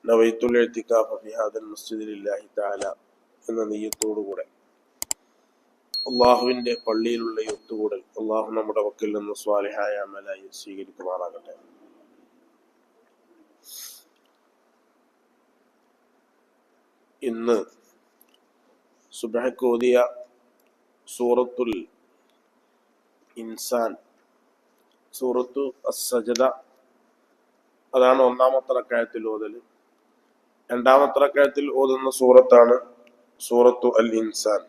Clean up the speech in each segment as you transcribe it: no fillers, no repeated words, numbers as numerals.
നവൈത്തുൽ ഇഅ്തികാഫ ഫി ഹാദൽ മസ്ജിദി ലില്ലാഹി തആല എന്ന നിയ്യത്തോടുകൂടെ അള്ളാഹുവിൻ്റെ പള്ളിയിലുള്ള ഈ ഒത്തുകൂടൽ അള്ളാഹു നമ്മുടെ വക്കിൽ നിന്ന് സ്വാലിഹായ അമലായി സ്വീകരിക്കുമാറാകട്ടെ. ഇന്ന് സുബ്ഹക്ക് ഓതിയ സൂറത്തുൽ ഇൻസാൻ, സൂറത്തു അസ്സജദ, അതാണ് ഒന്നാമത്തെ റക്അത്തിൽ ഓതൽ. രണ്ടാമത്തെ റക്അത്തിൽ ഓതുന്ന സൂറത്താണ് സൂറത്തു അൽ ഇൻസാൻ.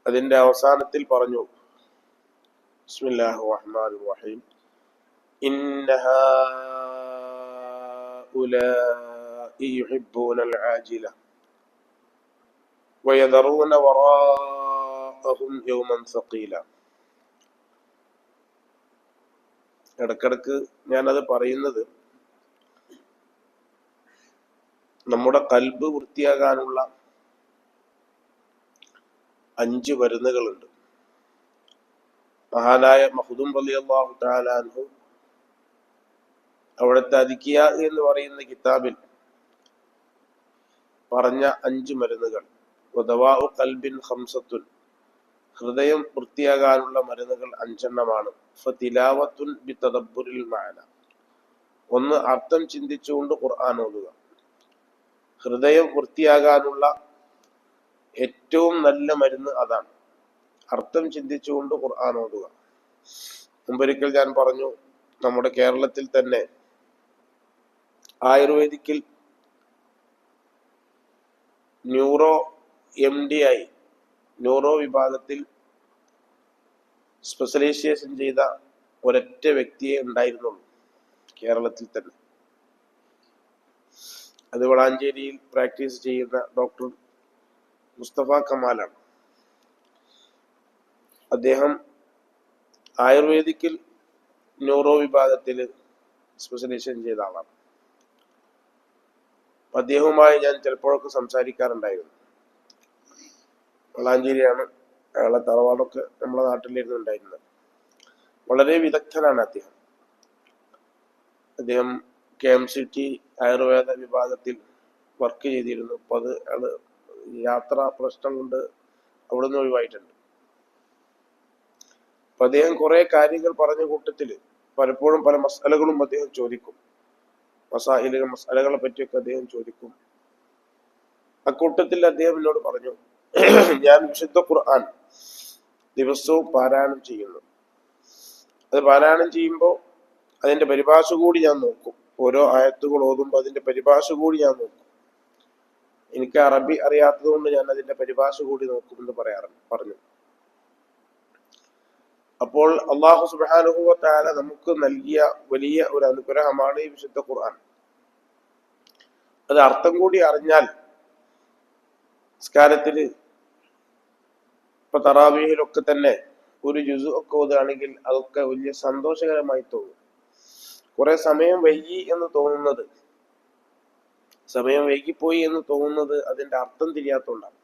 അതിന്റെ അവസാനത്തിൽ പറഞ്ഞു, ബിസ്മില്ലാഹിർ റഹ്മാനിർ റഹീം, ഇന്ന ഹൗലാഇ യുഹിബ്ബൂനൽ ആജില വയദറൂന വറാഅഹും യൗമൻ സഖീല. ഇടക്കിടക്ക് ഞാനത് പറയുന്നത് നമ്മുടെ കൽബ് വൃത്തിയാകാനുള്ള 5 മരുന്നുകളുണ്ട്. മഹാനായ മഖ്ദൂം റളിയല്ലാഹു തആല അൻഹു അവിടുത്തെ അദിക്കിയ എന്ന് പറയുന്ന കിതാബിൽ പറഞ്ഞ 5 മരുന്നുകൾ. വദവാഉ ഖൽബിൻ ഖംസത്തുൻ, ഹൃദയം വൃത്തിയാകാനുള്ള മരുന്നുകൾ 5 എണ്ണമാണ്. ഫതിലാവത്തുൻ ബിതദബ്ബുരിൽ മഅന, 1 അർത്ഥം ചിന്തിച്ചുകൊണ്ട് ഖുർആൻ ഓതുക. ഹൃദയം വൃത്തിയാകാനുള്ള ഏറ്റവും നല്ല മരുന്ന് അതാണ്, അർത്ഥം ചിന്തിച്ചുകൊണ്ട് ഖുർആൻ ഓതുക. മുമ്പൊരിക്കൽ ഞാൻ പറഞ്ഞു, നമ്മുടെ കേരളത്തിൽ തന്നെ ആയുർവേദിക്കിൽ ന്യൂറോ വിഭാഗത്തിൽ സ്പെഷ്യലൈസേഷൻ ചെയ്ത ഒരൊറ്റ വ്യക്തിയെ ഉണ്ടായിരുന്നുള്ളൂ കേരളത്തിൽ തന്നെ. അത് വളാഞ്ചേരിയിൽ പ്രാക്ടീസ് ചെയ്യുന്ന ഡോക്ടർ മുസ്തഫ കമാലാണ്. അദ്ദേഹം ആയുർവേദിക്കിൽ ന്യൂറോ വിഭാഗത്തിൽ സ്പെഷ്യലൈസേഷൻ ചെയ്ത ആളാണ്. അദ്ദേഹവുമായി ഞാൻ ചിലപ്പോഴൊക്കെ സംസാരിക്കാറുണ്ടായിരുന്നു. വളാഞ്ചേരിയാണ് അയാളെ തറവാടൊക്കെ നമ്മുടെ നാട്ടിലിരുന്ന് ഉണ്ടായിരുന്നത്. വളരെ വിദഗ്ധനാണ് അദ്ദേഹം. അദ്ദേഹം KMCT ആയുർവേദ വിഭാഗത്തിൽ വർക്ക് ചെയ്തിരുന്നു. അപ്പോൾ അത് അയാള് യാത്രാ പ്രശ്നം കൊണ്ട് അവിടെ നിന്ന് ഒഴിവായിട്ടുണ്ട്. അപ്പൊ അദ്ദേഹം കുറെ കാര്യങ്ങൾ പറഞ്ഞ കൂട്ടത്തില് പലപ്പോഴും പല മസാലകളും അദ്ദേഹം ചോദിക്കും. മസാലകളെ പറ്റിയൊക്കെ അദ്ദേഹം ചോദിക്കും. അക്കൂട്ടത്തിൽ അദ്ദേഹം എന്നോട് പറഞ്ഞു, ഞാൻ വിശുദ്ധ ഖുർആൻ ദിവസവും പാരായണം ചെയ്യുന്നു. അത് പാരായണം ചെയ്യുമ്പോൾ അതിന്റെ പരിഭാഷ കൂടി ഞാൻ നോക്കും. ഓരോ ആയത്തുകൾ ഓതുമ്പോൾ അതിന്റെ പരിഭാഷ കൂടി ഞാൻ നോക്കും. എനിക്ക് അറബി അറിയാത്തത് കൊണ്ട് ഞാൻ അതിന്റെ പരിഭാഷ കൂടി നോക്കുമെന്ന് പറഞ്ഞു. അപ്പോൾ അല്ലാഹു സുബ്ഹാനഹു വ തആല നമുക്ക് നൽകിയ വലിയ ഒരു അനുഗ്രഹമാണ് ഈ വിശുദ്ധ ഖുർആൻ. അത് അർത്ഥം കൂടി അറിഞ്ഞാൽ നിസ്കാരത്തില് ഇപ്പൊ തറാവീഹിലൊക്കെ തന്നെ ഒരു ജുസു ഒക്കെ ഓതുകയാണെങ്കിൽ അതൊക്കെ വലിയ സന്തോഷകരമായി തോന്നും. കുറെ സമയം വൈകിപ്പോയി എന്ന് തോന്നുന്നത് അതിന്റെ അർത്ഥം തിരിയാത്തോണ്ടാണ്.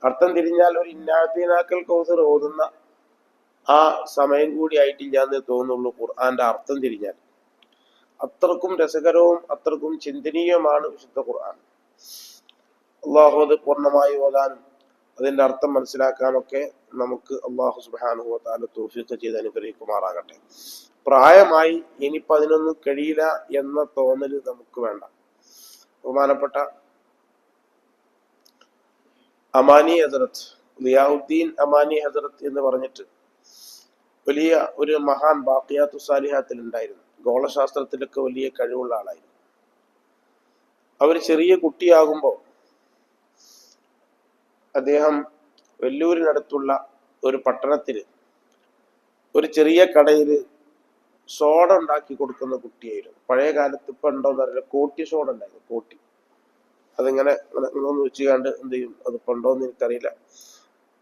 അർത്ഥം തിരിഞ്ഞാൽ ഒരു ഇന്നാഅതീനാക്കൽ കൗസർ ഓതുന്ന ആ സമയം കൂടി ആയിട്ടില്ല എന്ന് തോന്നുള്ളൂ ഖുർആന്റെ അർത്ഥം തിരിഞ്ഞാൽ. അത്രക്കും രസകരവും അത്രക്കും ചിന്തനീയമാണ് വിശുദ്ധ ഖുർആൻ. അള്ളാഹു അത് പൂർണ്ണമായി ഓതാനും അതിന്റെ അർത്ഥം മനസ്സിലാക്കാനൊക്കെ നമുക്ക് അള്ളാഹു സുബ്ഹാനഹു വ തആല തൗഫീഖ് ചെയ്ത് അനുഗ്രഹിക്കുമാറാകട്ടെ. പ്രായമായി ഇനിയിപ്പോൾ അതിനൊന്നും കഴിയില്ല എന്ന തോന്നല് നമുക്ക് വേണ്ട. ബഹുമാനപ്പെട്ട അമാനി ഹസ്രത്ത്, ളിയാഉദ്ദീൻ അമാനി ഹസ്രത്ത് എന്ന് പറഞ്ഞിട്ട് വലിയ ഒരു മഹാൻ ബാഖിയാത്തു സാലിഹാത്തിൽ ഉണ്ടായിരുന്നു. ഗോളശാസ്ത്രത്തിലൊക്കെ വലിയ കഴിവുള്ള ആളായിരുന്നു. അവർ ചെറിയ കുട്ടിയാകുമ്പോൾ അദ്ദേഹം വെല്ലൂരിനടുത്തുള്ള ഒരു പട്ടണത്തിൽ ഒരു ചെറിയ കടയിൽ സോഡ ഉണ്ടാക്കി കൊടുക്കുന്ന കുട്ടിയായിരുന്നു. പഴയ കാലത്ത് ഇപ്പൊ ഉണ്ടോന്ന് അറിയില്ല, കോട്ടി സോഡ ഉണ്ടായിരുന്നു. കോട്ടി അതിങ്ങനെ ഒന്ന് വെച്ചുകാണ്ട് എന്ത് ചെയ്യും, അത് ഇപ്പൊ ഉണ്ടോന്ന് എനിക്കറിയില്ല.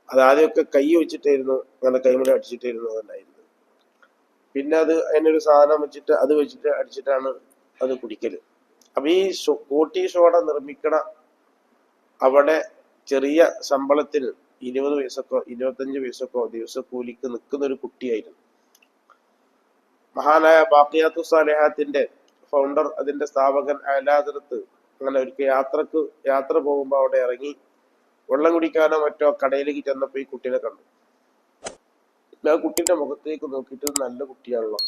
അത് ആദ്യമൊക്കെ കൈ വെച്ചിട്ടായിരുന്നു, അങ്ങനെ കൈമല അടിച്ചിട്ടായിരുന്നു അതുണ്ടായിരുന്നത്. പിന്നെ അത് അതിനൊരു സാധനം വെച്ചിട്ട് അത് വെച്ചിട്ട് അടിച്ചിട്ടാണ് അത് കുടിക്കല്. അപ്പൊ ഈ കോട്ടി സോഡ നിർമ്മിക്കണ അവിടെ ചെറിയ ശമ്പളത്തിന് 20 പൈസക്കോ 25 പൈസക്കോ ദിവസക്കൂലിക്ക് നിൽക്കുന്ന ഒരു കുട്ടിയായിരുന്നു. മഹാനായ ബാഖിയാത്തു സാലിഹാത്തിന്റെ ഫൗണ്ടർ, അതിന്റെ സ്ഥാപകൻ അയലാതിർത്ത് അങ്ങനെ ഒരിക്കൽ യാത്ര പോകുമ്പോൾ അവിടെ ഇറങ്ങി വെള്ളം കുടിക്കാനോ മറ്റോ കടയിലേക്ക് ചെന്നപ്പോ ഈ കുട്ടീനെ കണ്ടു. ആ കുട്ടീന്റെ മുഖത്തേക്ക് നോക്കിയിട്ട് നല്ല കുട്ടിയാണല്ലോ.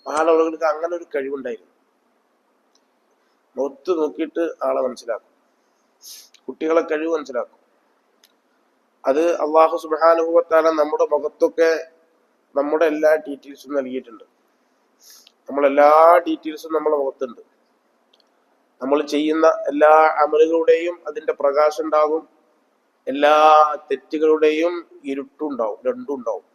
ആളുകൾക്ക് അങ്ങനെ ഒരു കഴിവുണ്ടായിരുന്നു. മുഖത്ത് നോക്കിയിട്ട് ആളെ മനസ്സിലാക്കും, കുട്ടികളെ കഴിവ് മനസ്സിലാക്കും. അത് അള്ളാഹു സുബ്ഹാനഹു വ തആല നമ്മുടെ മുഖത്തൊക്കെ നമ്മുടെ എല്ലാ ഡീറ്റെയിൽസും നൽകിയിട്ടുണ്ട്. നമ്മളെല്ലാ ഡീറ്റെയിൽസും നമ്മുടെ മുഖത്തുണ്ട്. നമ്മൾ ചെയ്യുന്ന എല്ലാ അമലുകളുടെയും അതിന്റെ പ്രകാശം ഉണ്ടാകും, എല്ലാ തെറ്റുകളുടെയും ഇരുട്ടുണ്ടാവും, രണ്ടും ഉണ്ടാവും.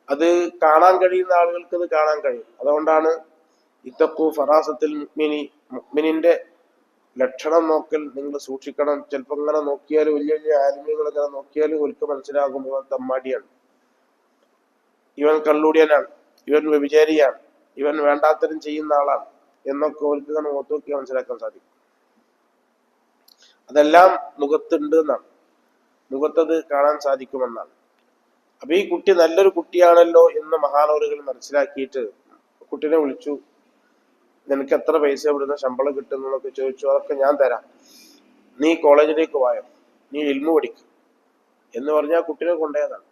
അത് കാണാൻ കഴിയുന്ന ആളുകൾക്ക് അത് കാണാൻ കഴിയും. അതുകൊണ്ടാണ് ഇത്തഖു ഫറാസത്തിൽ മുഅ്മിനിന്റെ ലക്ഷണം നോക്കൽ നിങ്ങൾ സൂക്ഷിക്കണം. ചിലപ്പോ ഇങ്ങനെ നോക്കിയാൽ വലിയ വലിയ ആലിമ്യങ്ങൾ ഇങ്ങനെ നോക്കിയാൽ ഒരിക്കൽ മനസ്സിലാകും ഇവൻ തമ്മാടിയാണ്, ഇവൻ കള്ളൂടിയനാണ്, ഇവൻ വ്യഭിചാരിയാണ്, ഇവൻ വേണ്ടാത്തരം ചെയ്യുന്ന ആളാണ് എന്നൊക്കെ ഒരിക്കൽ ഇങ്ങനെ മുഖത്ത് നോക്കിയാൽ മനസ്സിലാക്കാൻ സാധിക്കും. അതെല്ലാം മുഖത്തുണ്ട് എന്നാണ്, മുഖത്തത് കാണാൻ സാധിക്കുമെന്നാണ്. അപ്പൊ ഈ കുട്ടി നല്ലൊരു കുട്ടിയാണല്ലോ എന്ന് മഹാനവറുകൾ മനസ്സിലാക്കിയിട്ട് കുട്ടീനെ വിളിച്ചു. നിനക്ക് എത്ര പൈസ ഇവിടുന്ന് ശമ്പളം കിട്ടുന്നൊക്കെ ചോദിച്ചു. അതൊക്കെ ഞാൻ തരാം, നീ കോളേജിലേക്ക് വായോ, നീ ഇൽമു പഠിക്കും എന്ന് പറഞ്ഞാൽ കുട്ടീനെ കൊണ്ടുപോയതാണ്.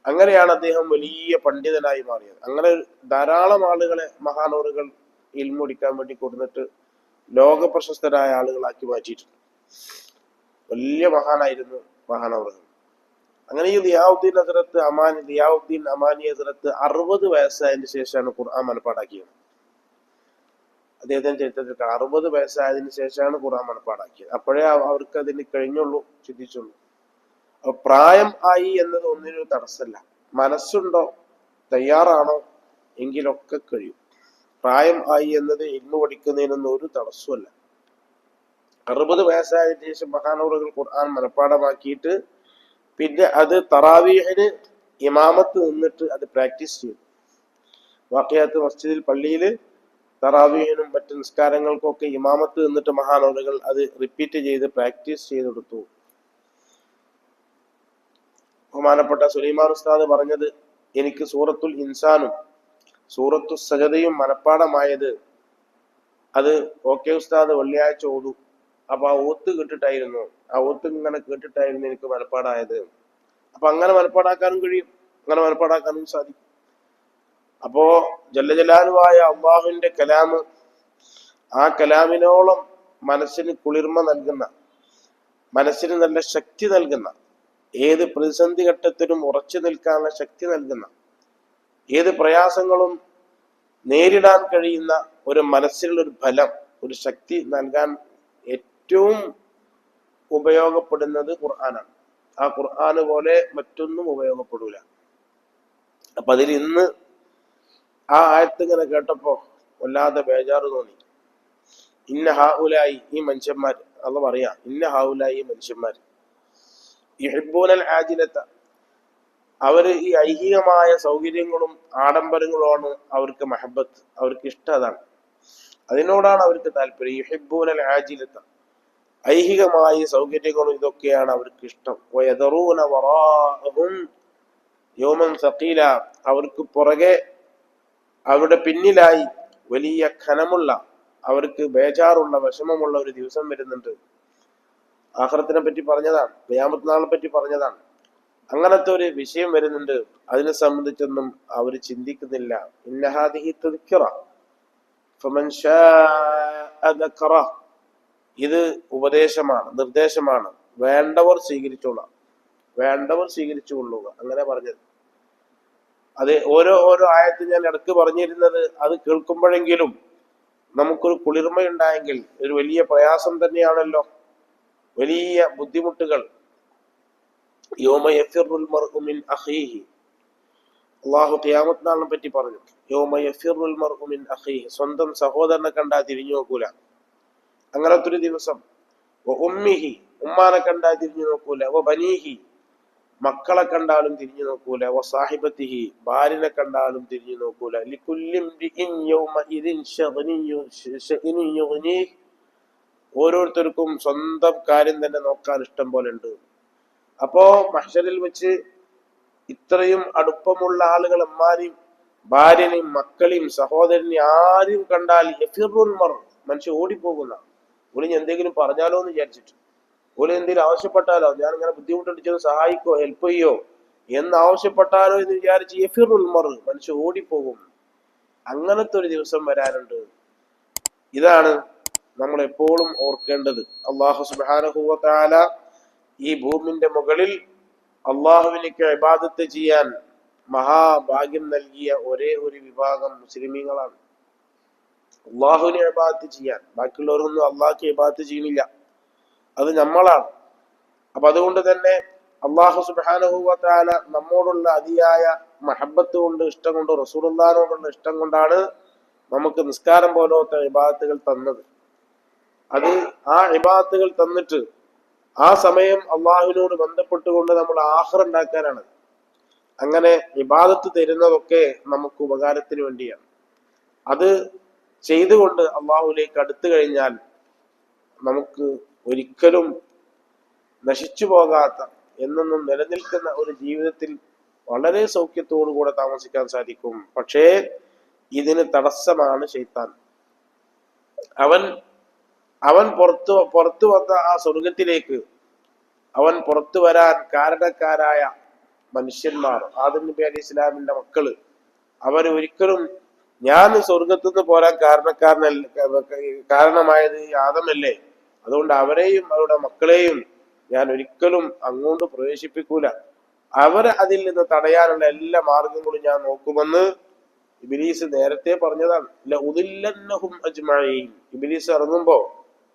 അങ്ങനെയാണ് അദ്ദേഹം വലിയ പണ്ഡിതനായി മാറിയത്. അങ്ങനെ ധാരാളം ആളുകളെ മഹാനവറുകൾ ഇൽമു പഠിക്കാൻ വേണ്ടി കൊടുത്തിട്ട് ലോക പ്രശസ്തരായ ആളുകളാക്കി മാറ്റിയിട്ടുണ്ട്. വലിയ മഹാനായിരുന്നു മഹാനവറുകൾ. അങ്ങനെ ഈ ദിയാവുദ്ദീൻ അമാനി ഹസ്രത്ത് 60 വയസ്സായതിനു ശേഷമാണ് ഖുർആൻ മനപ്പാടാക്കിയത്. അദ്ദേഹത്തിന്റെ ചരിത്രത്തിൽ 60 വയസ്സായതിനു ശേഷമാണ് ഖുർആൻ മനപ്പാടാക്കിയത്. അപ്പോഴേ അവർക്ക് അതിന് കഴിഞ്ഞുള്ളൂ, ചിന്തിച്ചുള്ളൂ. അപ്പൊ പ്രായം ആയി എന്നത് ഒന്നിനൊരു തടസ്സമല്ല. മനസ്സുണ്ടോ, തയ്യാറാണോ എങ്കിലൊക്കെ കഴിയും. പ്രായം ആയി എന്നത് ഇന്ന് പഠിക്കുന്നതിനൊന്നും ഒരു തടസ്സമല്ല. 60 വയസ്സായതിനു ശേഷം മഹാനവറുകൾ ഖുർആൻ മനപ്പാടമാക്കിയിട്ട് പിന്നെ അത് തറാവീഹിന് ഇമാമത്ത് നിന്നിട്ട് അത് പ്രാക്ടീസ് ചെയ്തു. വാഖിയാത്ത് മസ്ജിദിൽ, പള്ളിയിൽ തറാവീഹിനും മറ്റു നിസ്കാരങ്ങൾക്കൊക്കെ ഇമാമത്ത് നിന്നിട്ട് മഹാനവറുകൾ അത് റിപ്പീറ്റ് ചെയ്ത് പ്രാക്ടീസ് ചെയ്തെടുത്തു. ബഹുമാനപ്പെട്ട സുലൈമാൻ ഉസ്താദ് പറഞ്ഞത്, എനിക്ക് സൂറത്തുൽ ഇൻസാനും സൂറത്തു സജദയും മനപ്പാടമായത് അത് ഓക്കെ ഉസ്താദ് വെള്ളിയാഴ്ച ഓതു. അപ്പൊ ആ ഓത്ത് കേട്ടിട്ടായിരുന്നു, ആ ഓത്ത് ഇങ്ങനെ കേട്ടിട്ടായിരുന്നു എനിക്ക് മനപ്പാടായത്. അപ്പൊ അങ്ങനെ മനപ്പാടാക്കാനും കഴിയും, അങ്ങനെ മനപ്പാടാക്കാനും സാധിക്കും. അപ്പോ ജല്ല ജലാലുവായ അള്ളാഹുവിന്റെ കലാമ്, ആ കലാമിനോളം മനസ്സിന് കുളിർമ നൽകുന്ന, മനസ്സിന് നല്ല ശക്തി നൽകുന്ന, ഏത് പ്രതിസന്ധി ഘട്ടത്തിലും ഉറച്ചു നിൽക്കാനുള്ള ശക്തി നൽകുന്ന, ഏത് പ്രയാസങ്ങളും നേരിടാൻ കഴിയുന്ന ഒരു മനസ്സിലുള്ള ഒരു ബലം, ഒരു ശക്തി നൽകാൻ ഏറ്റവും ഉപയോഗപ്പെടുന്നത് ഖുർആനാണ്. ആ ഖുർആന് പോലെ മറ്റൊന്നും ഉപയോഗപ്പെടൂല. അപ്പൊ അതിൽ ഇന്ന് ആ ആയത്ത് ഇങ്ങനെ കേട്ടപ്പോ വല്ലാതെ ബേജാറ് തോന്നി. ഇന്ന ഹാഉലായി, ഈ മനുഷ്യന്മാർ, അത് പറയാ, ഇന്ന ഹാഉലായി ഈ മനുഷ്യന്മാർ യുഹിബ്ബൂനൽ ആജിലത, അവര് ഈ ഐഹികമായ സൗകര്യങ്ങളും ആഡംബരങ്ങളുമാണ് അവർക്ക് മഹബത്ത്, അവർക്ക് ഇഷ്ടം. അതാണ്, അതിനോടാണ് അവർക്ക് താല്പര്യം. യുഹിബ്ബൂനൽ ആജിലത, ഐഹികമായ സൗകര്യങ്ങളും ഇതൊക്കെയാണ് അവർക്ക് ഇഷ്ടം. വയദറൂന വറാഅഹും യൗമൻ സഖീല, അവർക്ക് പുറകെ, അവരുടെ പിന്നിലായി വലിയ ഖനമുള്ള, അവർക്ക് ബേജാറുള്ള, വിഷമമുള്ള ഒരു ദിവസം വരുന്നുണ്ട്. ആഖിറത്തിനെ പറ്റി പറഞ്ഞതാണ്, ഖിയാമത്ത് നാളിനെ പറ്റി പറഞ്ഞതാണ്. അങ്ങനത്തെ ഒരു വിഷയം വരുന്നുണ്ട്. അതിനെ സംബന്ധിച്ചൊന്നും അവർ ചിന്തിക്കുന്നില്ല. ഇന്ന ഹാദിഹി തദ്കിറ ഫമൻ ശാഅ ദക്കറ, ഇത് ഉപദേശമാണ്, നിർദ്ദേശമാണ്, വേണ്ടവർ സ്വീകരിച്ചോളാം, വേണ്ടവർ സ്വീകരിച്ചു കൊള്ളുക, അങ്ങനെ പറഞ്ഞത്. അത് ഓരോ ആയത്ത് ഞാൻ ഇടക്ക് പറഞ്ഞിരുന്നത്, അത് കേൾക്കുമ്പോഴെങ്കിലും നമുക്കൊരു കുളിർമയുണ്ടായെങ്കിൽ, ഒരു വലിയ പ്രയാസം തന്നെയാണല്ലോ, വലിയ ബുദ്ധിമുട്ടുകൾ. യൗമ യഫിറുൽ മർഉ മിൻ അഖീഹി, അല്ലാഹു ഖിയാമത്ത് നാളിനെ പറ്റി പറഞ്ഞു. യൗമ യഫിറുൽ മർഉ മിൻ അഖീഹി, സ്വന്തം സഹോദരനെ കണ്ടാൽ തിരിഞ്ഞു നോക്കൂല, അങ്ങനത്തെ ഒരു ദിവസം. വ ഉമ്മിഹി, ഉമ്മാനെ കണ്ടാൽ തിരിഞ്ഞു നോക്കൂല. വ ബനീഹി, മക്കളെ കണ്ടാലും തിരിഞ്ഞു നോക്കൂല. വ സാഹിബത്തിഹി, ഭാര്യനെ കണ്ടാലും തിരിഞ്ഞു നോക്കൂല. ലികുല്ലി ഇംരിഇൻ യൗമഇദിൻ ശഅ്നുൻ യുഗ്നീഹി, ഓരോരുത്തർക്കും സ്വന്തം കാര്യം തന്നെ നോക്കാൻ ഇഷ്ടം പോലെ ഉണ്ട്. അപ്പോ മഹ്ശറിൽ വെച്ച് ഇത്രയും അടുപ്പമുള്ള ആളുകൾ എമ്മാരെയും ഭാര്യനെയും മക്കളെയും സഹോദരനെയും ആരും കണ്ടാൽ യഫിറുൽ മർ, മനുഷ്യൻ ഓടിപ്പോകുന്ന. ഓലിന് എന്തെങ്കിലും പറഞ്ഞാലോ എന്ന് വിചാരിച്ചിട്ട്, ഓല് എന്തെങ്കിലും ആവശ്യപ്പെട്ടാലോ, ഞാൻ ഇങ്ങനെ ബുദ്ധിമുട്ടുണ്ട് ചെന്ന് സഹായിക്കോ, ഹെൽപ്പ് ചെയ്യോ എന്ന് ആവശ്യപ്പെട്ടാലോ എന്ന് വിചാരിച്ച് യഫിറുൽ മർ, മനുഷ്യൻ ഓടിപ്പോകും. അങ്ങനത്തെ ഒരു ദിവസം വരാനുണ്ട്. ഇതാണ് നമ്മൾ എപ്പോഴും ഓർക്കേണ്ടത്. അല്ലാഹു സുബ്ഹാനഹു വ തആല ഈ ഭൂമിന്റെ മുകളിൽ അള്ളാഹുവിനിക്ക് ഇബാദത്ത് ചെയ്യാൻ മഹാഭാഗ്യം നൽകിയ ഒരേ ഒരു വിഭാഗം മുസ്ലിമീങ്ങളാണ്. അള്ളാഹുവിനെ ഇബാദത്ത് ചെയ്യാൻ, ബാക്കിയുള്ളവരൊന്നും അള്ളാഹ്ക്ക് ഇബാദത്ത് ചെയ്യുന്നില്ല, അത് നമ്മളാണ്. അപ്പൊ അതുകൊണ്ട് തന്നെ അള്ളാഹു സുബ്ഹാനഹു വ തആല നമ്മോടുള്ള അതിയായ മഹബത്ത് കൊണ്ട്, ഇഷ്ടം കൊണ്ട്, റസൂലുള്ളാഹിനോടുള്ള ഇഷ്ടം കൊണ്ടാണ് നമുക്ക് നിസ്കാരം പോലത്തെ ഇബാദത്തുകൾ തന്നത്. അത് ആ ഇബാദത്തുകൾ തന്നിട്ട് ആ സമയം അള്ളാഹുവിനോട് ബന്ധപ്പെട്ടുകൊണ്ട് നമ്മൾ ആഖിറ ഉണ്ടാക്കാനാണ്. അങ്ങനെ ഇബാദത്ത് തരുന്നതൊക്കെ നമുക്ക് ഉപകാരത്തിന് വേണ്ടിയാണ്. അത് ചെയ്തുകൊണ്ട് അള്ളാഹുലേക്ക് അടുത്തു കഴിഞ്ഞാൽ നമുക്ക് ഒരിക്കലും നശിച്ചു പോകാത്ത, എന്നെന്നും നിലനിൽക്കുന്ന ഒരു ജീവിതത്തിൽ വളരെ സൗഖ്യത്തോടു കൂടെ താമസിക്കാൻ സാധിക്കും. പക്ഷേ ഇതിന് തടസ്സമാണ് ശൈത്താൻ. അവൻ പുറത്തു വന്ന ആ സ്വർഗത്തിലേക്ക് അവൻ പുറത്തു വരാൻ കാരണക്കാരായ മനുഷ്യന്മാർ, ആദം നബി അലൈഹി ഇസ്ലാമിന്റെ മക്കള്, അവരൊരിക്കലും ഞാൻ സ്വർഗത്തുനിന്ന് പോരാൻ കാരണമായത് ആദമല്ലേ, അതുകൊണ്ട് അവരെയും അവരുടെ മക്കളെയും ഞാൻ ഒരിക്കലും അങ്ങോട്ട് പ്രവേശിപ്പിക്കൂല, അവരെ അതിൽ നിന്ന് തടയാനുള്ള എല്ലാ മാർഗങ്ങളും ഞാൻ നോക്കുമെന്ന് ഇബ്ലീസ് നേരത്തെ പറഞ്ഞതാണ്. ലഉദില്ലന്നഹും അജ്മഈൻ, ഇബ്ലീസ് ഇറങ്ങുമ്പോ,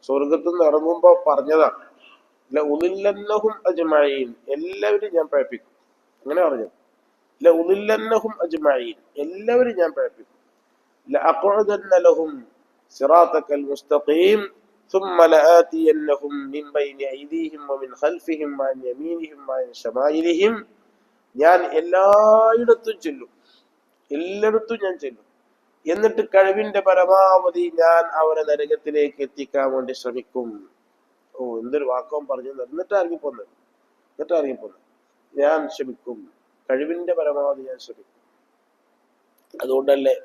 സ്വർഗത്തുനിന്ന് ഇറങ്ങുമ്പോ പറഞ്ഞതാണ്, ലഉദില്ലന്നഹും അജ്മഈൻ, എല്ലാവരും ഞാൻ പഴപ്പിക്കും. അങ്ങനെ പറഞ്ഞു, ലഉദില്ലന്നഹും അജ്മഈൻ, എല്ലാവരും ഞാൻ പഴപ്പിക്കും. ലഅഖഉദന്ന ലഹും സിറാത്തക്കൽ മുസ്തഖീം ثم لآتينهم من بين أيديهم ومن خلفهم وعن يمينهم وعن شمائلهم, ഞാൻ എല്ലായിടത്തും ചെല്ലും, എല്ലായിടത്തും ഞാൻ ചെല്ലും, എന്നിട്ട് കഴിവിന്റെ പരമാവധി ഞാൻ അവരെ നരകത്തിലേക്ക് എത്തിക്കാൻ വേണ്ടി ശ്രമിക്കും. ഓ, എന്തൊരു വാക്കവും പറഞ്ഞു. എന്നിട്ട് ഇറങ്ങിപ്പോന്ന് ഞാൻ ശ്രമിക്കും, കഴിവിന്റെ പരമാവധി ഞാൻ ശ്രമിക്കും. അതുകൊണ്ടല്ലേ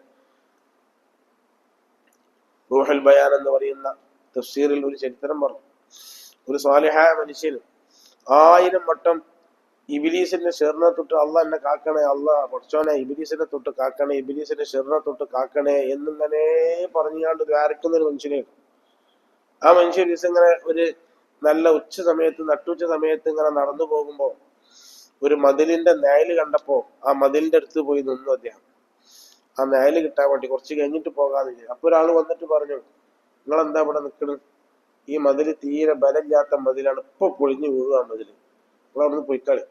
റൂഹുൽ ബയാൻ എന്ന് പറയുന്ന തഫ്സീറിൽ ഒരു ചരിത്രം പറഞ്ഞു. ഒരു സ്വാലിഹായ മനുഷ്യന് 1000 വട്ടം ഇബ്ലീസിന്റെ ഷെറിനെ തൊട്ട് അള്ളാഹ് എന്നെ കാക്കണേ, അള്ളാഹ് പഠിച്ചോനെ ഇബ്ലീസിനെ തൊട്ട് കാക്കണേ, ഇബ്ലീസിന്റെ ഷെറിനെ തൊട്ട് കാക്കണേ എന്നിങ്ങനെ പറഞ്ഞുകൊണ്ട് ദ്വാരക്കുന്ന ഒരു മനുഷ്യനായിരുന്നു. ആ മനുഷ്യൻ ഇങ്ങനെ ഒരു നല്ല നട്ടുച്ച സമയത്ത് ഇങ്ങനെ നടന്നു പോകുമ്പോ ഒരു മതിലിന്റെ നിഴല് കണ്ടപ്പോ ആ മതിലിന്റെ അടുത്ത് പോയി നിന്നു അദ്ദേഹം. ആ നിഴല് കിട്ടാൻ വേണ്ടി കുറച്ച് കഴിഞ്ഞിട്ട് പോകാന്ന് വിചാരിച്ചു. അപ്പൊ ഒരാൾ വന്നിട്ട് പറഞ്ഞു, നിങ്ങളെന്താ ഇവിടെ നിൽക്കണത്? ഈ മതില് തീരെ ബലമില്ലാത്ത മതിലാണ്, ഇപ്പൊ പൊളിഞ്ഞു വീഴുക മതില്, നിങ്ങളവിടുന്ന് പോയിക്കളി,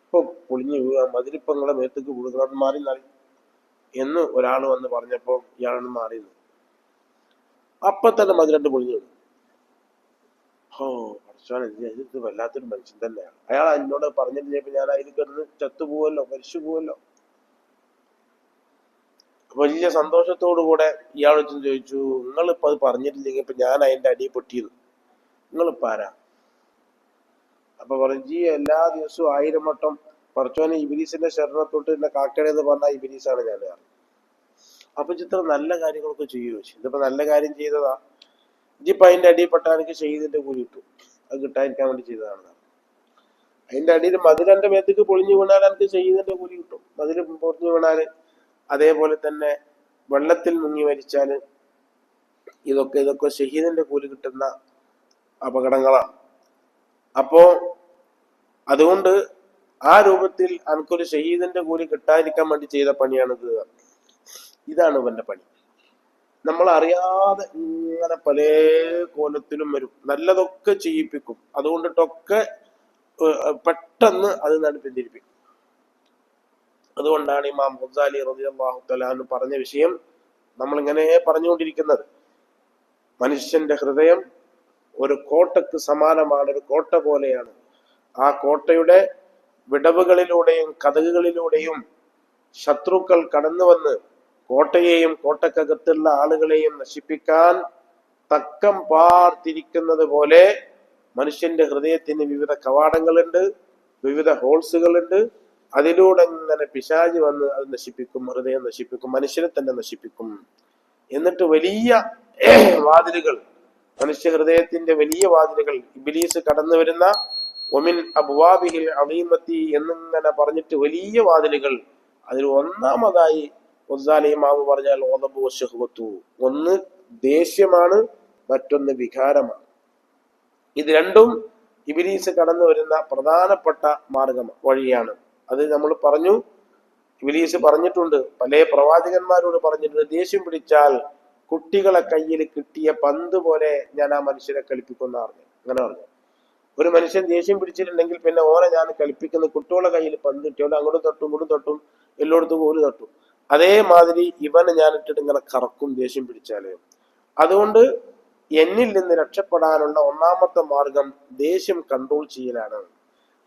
ഇപ്പൊ പൊളിഞ്ഞു വീഴുക മതിലിപ്പൊ നിങ്ങളെ മേത്തേക്ക് വീഴുക, മാറി നാളി എന്ന് ഒരാൾ വന്ന് പറഞ്ഞപ്പോ ഇയാളൊന്ന് മാറിയത്. അപ്പൊ തന്നെ മതിലണ്ട് പൊളിഞ്ഞു വീണു. ഓ പഠിച്ചോനെ, ഇത് വല്ലാത്തൊരു മനുഷ്യൻ തന്നെയാണ്. അയാൾ എന്നോട് പറഞ്ഞിട്ടില്ലപ്പോ ഞാൻ അതിൽ കിടന്ന് ചത്തുപോവല്ലോ, മരിച്ചു പോവല്ലോ. വലിയ സന്തോഷത്തോടു കൂടെ ഇയാളോട് ചോദിച്ചു, നിങ്ങളിപ്പോ അത് പറഞ്ഞിട്ടില്ലെങ്കിൽ ഇപ്പൊ ഞാൻ അതിന്റെ അടിയിൽ പൊട്ടിയത്, നിങ്ങളിപ്പോ ആരാ? അപ്പൊ പറഞ്ഞു, എല്ലാ ദിവസവും 1000 വട്ടം പറച്ചോനെ ഇബ്ലീസിന്റെ ശരണത്തൊട്ട് എന്നെ കാക്കണേന്ന് പറഞ്ഞാൽ ഇബ്ലീസാണ് ഞാൻ. അപ്പൊ ഇത്ര നല്ല കാര്യങ്ങളൊക്കെ ചെയ്യുമോ? ഇതിപ്പോ നല്ല കാര്യം ചെയ്തതാ, ഇജിപ്പോ അതിന്റെ അടിയിൽപ്പെട്ട എനിക്ക് ഷഹീദിന്റെ കൂലി കിട്ടും, അത് കിട്ടാതിരിക്കാൻ വേണ്ടി ചെയ്തതാണ്. അതിന്റെ അടിയിൽ മതിലെന്റെ മേത്തേക്ക് പൊളിഞ്ഞു വീണാൽ എനിക്ക് ഷഹീദിന്റെ കൂലി കിട്ടും, മതിൽ പൊളിഞ്ഞു വീണാല്. അതേപോലെ തന്നെ വെള്ളത്തിൽ മുങ്ങി മരിച്ചാല് ഇതൊക്കെ ഷഹീദിന്റെ കൂലി കിട്ടുന്ന അപകടങ്ങളാണ്. അപ്പോ അതുകൊണ്ട് ആ രൂപത്തിൽ എനിക്കൊരു ഷഹീദിന്റെ കൂലി കിട്ടാതിരിക്കാൻ വേണ്ടി ചെയ്ത പണിയാണിത്. ഇതാണ് ഇവന്റെ പണി. നമ്മൾ അറിയാതെ ഇങ്ങനെ പല കോലത്തിലും വരും, നല്ലതൊക്കെ ചെയ്യിപ്പിക്കും, അതുകൊണ്ടിട്ടൊക്കെ പെട്ടെന്ന് അത് പിന്തിരിപ്പിക്കും. അതുകൊണ്ടാണ് ഇമാം ഗസാലി റളിയല്ലാഹു തആല അൻഹു പറഞ്ഞ വിഷയം നമ്മളിങ്ങനെ പറഞ്ഞുകൊണ്ടിരിക്കുന്നത്. മനുഷ്യന്റെ ഹൃദയം ഒരു കോട്ടക്ക് സമാനമാണ്, ഒരു കോട്ട പോലെയാണ്. ആ കോട്ടയുടെ വിടവുകളിലൂടെയും കതകുകളിലൂടെയും ശത്രുക്കൾ കടന്നു വന്ന് കോട്ടയെയും കോട്ടക്കകത്തുള്ള ആളുകളെയും നശിപ്പിക്കാൻ തക്കം പാർത്തിരിക്കുന്നത് പോലെ മനുഷ്യന്റെ ഹൃദയത്തിന് വിവിധ കവാടങ്ങളുണ്ട്, വിവിധ ഹോൾസുകളുണ്ട്. അതിലൂടെ ഇങ്ങനെ പിശാച് വന്ന് അത് നശിപ്പിക്കും, ഹൃദയം നശിപ്പിക്കും, മനുഷ്യനെ തന്നെ നശിപ്പിക്കും. എന്നിട്ട് വലിയ വാതിലുകൾ, മനുഷ്യ ഹൃദയത്തിന്റെ വലിയ വാതിലുകൾ, ഇബ്ലീസ് കടന്നു വരുന്ന ഒമിൻ അബ്വാബിഹിൽ അളീമത്തി എന്നിങ്ങനെ പറഞ്ഞിട്ട് വലിയ വാതിലുകൾ. അതിൽ ഒന്നാമതായി ഗസാലി ഇമാം പറഞ്ഞാൽ ഗളബു വശഹ്വത്തു, ഒന്ന് ദേഷ്യമാണ്, മറ്റൊന്ന് വികാരമാണ്. ഇത് രണ്ടും ഇബ്ലീസ് കടന്നു വരുന്ന പ്രധാനപ്പെട്ട മാർഗം വഴിയാണ്. അത് നമ്മൾ പറഞ്ഞു, ഇബ്ലീസ് പറഞ്ഞിട്ടുണ്ട്, പല പ്രവാചകന്മാരോട് പറഞ്ഞിട്ടുണ്ട്, ദേഷ്യം പിടിച്ചാൽ കുട്ടികളെ കയ്യിൽ കിട്ടിയ പന്ത് പോലെ ഞാൻ ആ മനുഷ്യരെ കളിപ്പിക്കുന്ന പറഞ്ഞു. അങ്ങനെ പറഞ്ഞു, ഒരു മനുഷ്യൻ ദേഷ്യം പിടിച്ചിട്ടുണ്ടെങ്കിൽ പിന്നെ ഓനെ ഞാൻ കളിപ്പിക്കുന്ന കുട്ടികളെ കയ്യിൽ പന്ത് കിട്ടിയോണ്ട് അങ്ങോട്ടും തൊട്ടും ഇങ്ങോട്ടും തൊട്ടും എല്ലായിടത്തും ഓല് തട്ടും. അതേമാതിരി ഇവനെ ഞാൻ ഇട്ടിട്ട് ഇങ്ങനെ കറക്കും ദേഷ്യം പിടിച്ചാല്. അതുകൊണ്ട് എന്നിൽ നിന്ന് രക്ഷപ്പെടാനുള്ള ഒന്നാമത്തെ മാർഗം ദേഷ്യം കൺട്രോൾ ചെയ്യലാണ്.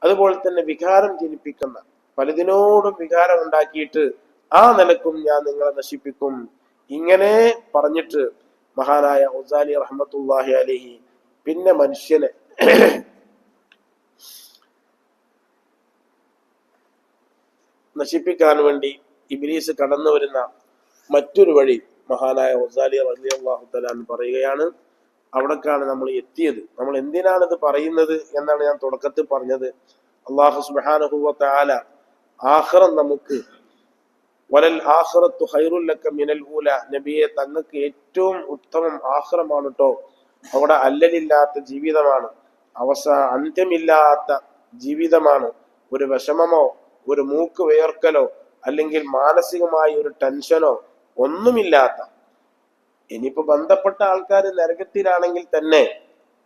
അതുപോലെ തന്നെ വികാരം ജനിപ്പിക്കുന്ന, പലതിനോടും വികാരം ഉണ്ടാക്കിയിട്ട് ആ നിലക്കും ഞാൻ നിങ്ങളെ നശിപ്പിക്കും. ഇങ്ങനെ പറഞ്ഞിട്ട് മഹാനായ ഗസാലി റഹ്മത്തുള്ളാഹി അലൈഹി പിന്നെ മനുഷ്യനെ നശിപ്പിക്കാൻ വേണ്ടി ഇബ്ലീസ് കടന്നു വരുന്ന മറ്റൊരു വഴി മഹാനായ ഗസാലി റളിയല്ലാഹു തആല പറയുകയാണ്. അവിടേക്കാണ് നമ്മൾ എത്തിയത്. നമ്മൾ എന്തിനാണ് ഇത് പറയുന്നത് എന്നാണ് ഞാൻ തുടക്കത്തിൽ പറഞ്ഞത്. അല്ലാഹു സുബ്ഹാനഹു വ തആല ആഖിറം നമുക്ക്, വലൽ ആഖിറത്തു ഖൈറുൽ ലക മിനൽ ഊല, നബിയെ തങ്ങൾക്ക് ഏറ്റവും ഉത്തമം ആഖിറമാണ് കേട്ടോ. അവിടെ അല്ലലില്ലാത്ത ജീവിതമാണ്, അന്ത്യമില്ലാത്ത ജീവിതമാണ്. ഒരു വിഷമമോ ഒരു മൂക്ക് വേർക്കലോ അല്ലെങ്കിൽ മാനസികമായ ഒരു ടെൻഷനോ ഒന്നുമില്ലാത്ത. ഇനിയിപ്പോ ബന്ധപ്പെട്ട ആൾക്കാർ നരകത്തിലാണെങ്കിൽ തന്നെ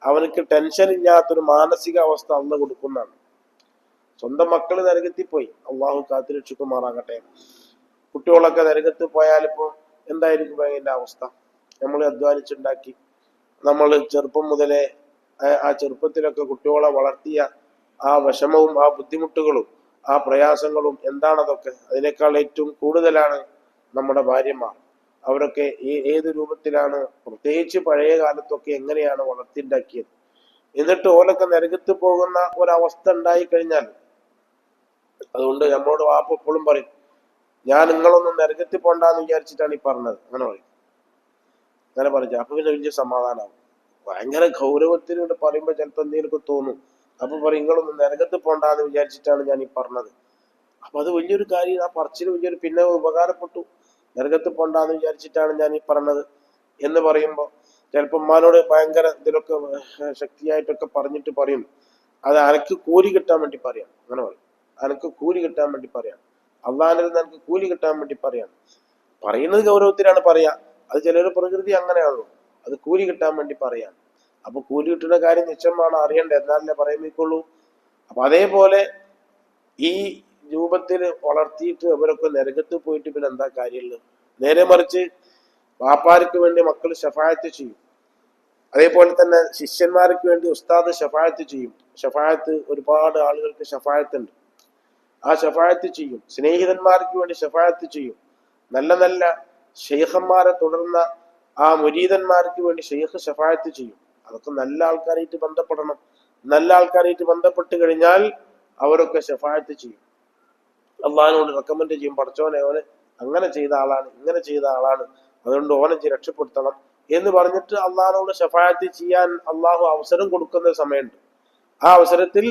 അവനക്ക് ടെൻഷൻ ഇല്ലാത്തൊരു മാനസിക അവസ്ഥ അള്ളാഹു കൊടുക്കുന്നതാണ്. സ്വന്തം മക്കള് നരകത്തിൽ പോയി, അള്ളാഹു കാത്തുരക്ഷിക്കുമാറാകട്ടെ. കുട്ടികളൊക്കെ നരകത്തിൽ പോയാലിപ്പോ എന്തായിരിക്കും അതിന്റെ അവസ്ഥ? നമ്മൾ അധ്വാനിച്ചുണ്ടാക്കി, നമ്മൾ ചെറുപ്പം മുതലേ ആ ചെറുപ്പത്തിലൊക്കെ കുട്ടികളെ വളർത്തിയ ആ വിഷമവും ആ ബുദ്ധിമുട്ടുകളും ആ പ്രയാസങ്ങളും എന്താണതൊക്കെ? അതിനേക്കാൾ ഏറ്റവും കൂടുതലാണ് നമ്മുടെ ഭാര്യമാർ. അവരൊക്കെ ഏത് രൂപത്തിലാണ്, പ്രത്യേകിച്ച് പഴയ കാലത്തൊക്കെ എങ്ങനെയാണ് വളർത്തിണ്ടാക്കിയത്. എന്നിട്ട് ഓലൊക്കെ നരകത്ത് പോകുന്ന ഒരവസ്ഥ ഉണ്ടായി കഴിഞ്ഞാൽ, അതുകൊണ്ട് നമ്മളോട് വാപ്പ എപ്പോഴും പറയും, ഞാൻ നിങ്ങളൊന്നും നരകത്തിൽ പോണ്ടാന്ന് വിചാരിച്ചിട്ടാണ് ഈ പറഞ്ഞത്. അങ്ങനെ പറയും, അങ്ങനെ പറഞ്ഞു. അപ്പൊ പിന്നെ വലിയ സമാധാനമാവും. ഭയങ്കര ഗൗരവത്തിനോട് പറയുമ്പോ ചിലപ്പോ എന്തെങ്കിലുമൊക്കെ തോന്നും. അപ്പൊ പറയും, നിങ്ങളൊന്നും നരകത്തിൽ പോണ്ടാന്ന് വിചാരിച്ചിട്ടാണ് ഞാൻ ഈ പറഞ്ഞത്. അപ്പൊ അത് വലിയൊരു കാര്യം, ആ പറച്ചിൽ വലിയൊരു പിന്നെ ഉപകാരപ്പെട്ടു. നരകത്തിൽ പോണ്ടാന്ന് വിചാരിച്ചിട്ടാണ് ഞാൻ ഈ പറഞ്ഞത് എന്ന് പറയുമ്പോ ചിലപ്പോ ഉമ്മാനോട് ഭയങ്കര ഇതിലൊക്കെ ശക്തിയായിട്ടൊക്കെ പറഞ്ഞിട്ട് പറയും, അത് അനക്ക് കൂലി കിട്ടാൻ വേണ്ടി പറയാം. അങ്ങനെ പറയും, അനക്ക് കൂലി കിട്ടാൻ വേണ്ടി പറയാം, അള്ളാഹിന്റെ എനിക്ക് കൂലി കിട്ടാൻ വേണ്ടി പറയാം. പറയുന്നത് ഗൗരവത്തിലാണ് പറയാ. അത് ചിലര് പ്രകൃതി അങ്ങനെയാണല്ലോ, അത് കൂലി കിട്ടാൻ വേണ്ടി പറയാം. അപ്പൊ കൂലി കിട്ടുന്ന കാര്യം നിശ്ചയമാണ് അറിയണ്ടേ, എന്നാലല്ലേ പറയുമ്പോഴേക്കുള്ളൂ. അപ്പൊ അതേപോലെ ഈ രൂപത്തിൽ വളർത്തിയിട്ട് അവരൊക്കെ നരകത്ത് പോയിട്ട് പിന്നെ എന്താ കാര്യമുള്ളത്? നേരെ മറിച്ച് വാപ്പാർക്ക് വേണ്ടി മക്കൾ ശഫായത്ത് ചെയ്യും. അതേപോലെ തന്നെ ശിഷ്യന്മാർക്ക് വേണ്ടി ഉസ്താദ് ശഫായത്ത് ചെയ്യും. ശഫായത്ത് ഒരുപാട് ആളുകൾക്ക് ശഫായത്ത് ഉണ്ട്. ആ ശഫായത്ത് ചെയ്യും. സ്നേഹിതന്മാർക്ക് വേണ്ടി ശഫായത്ത് ചെയ്യും. നല്ല നല്ല ഷെയ്ഖന്മാരെ തുടർന്ന ആ മുരീദന്മാർക്ക് വേണ്ടി ഷെയ്ഖ് ശഫായത്ത് ചെയ്യും. അതൊക്കെ നല്ല ആൾക്കാരായിട്ട് ബന്ധപ്പെടണം. നല്ല ആൾക്കാരായിട്ട് ബന്ധപ്പെട്ട് കഴിഞ്ഞാൽ അവരൊക്കെ ശഫായത്ത് ചെയ്യും. അള്ളാഹിനോട് റെക്കമെൻഡ് ചെയ്യും, പഠിച്ചോനെ ഓനെ അങ്ങനെ ചെയ്ത ആളാണ്, ഇങ്ങനെ ചെയ്ത ആളാണ്, അതുകൊണ്ട് ഓനെ രക്ഷപ്പെടുത്തണം എന്ന് പറഞ്ഞിട്ട് അള്ളാഹിനോട് ശഫായത്ത് ചെയ്യാൻ അള്ളാഹു അവസരം കൊടുക്കുന്ന സമയമുണ്ട്. ആ അവസരത്തിൽ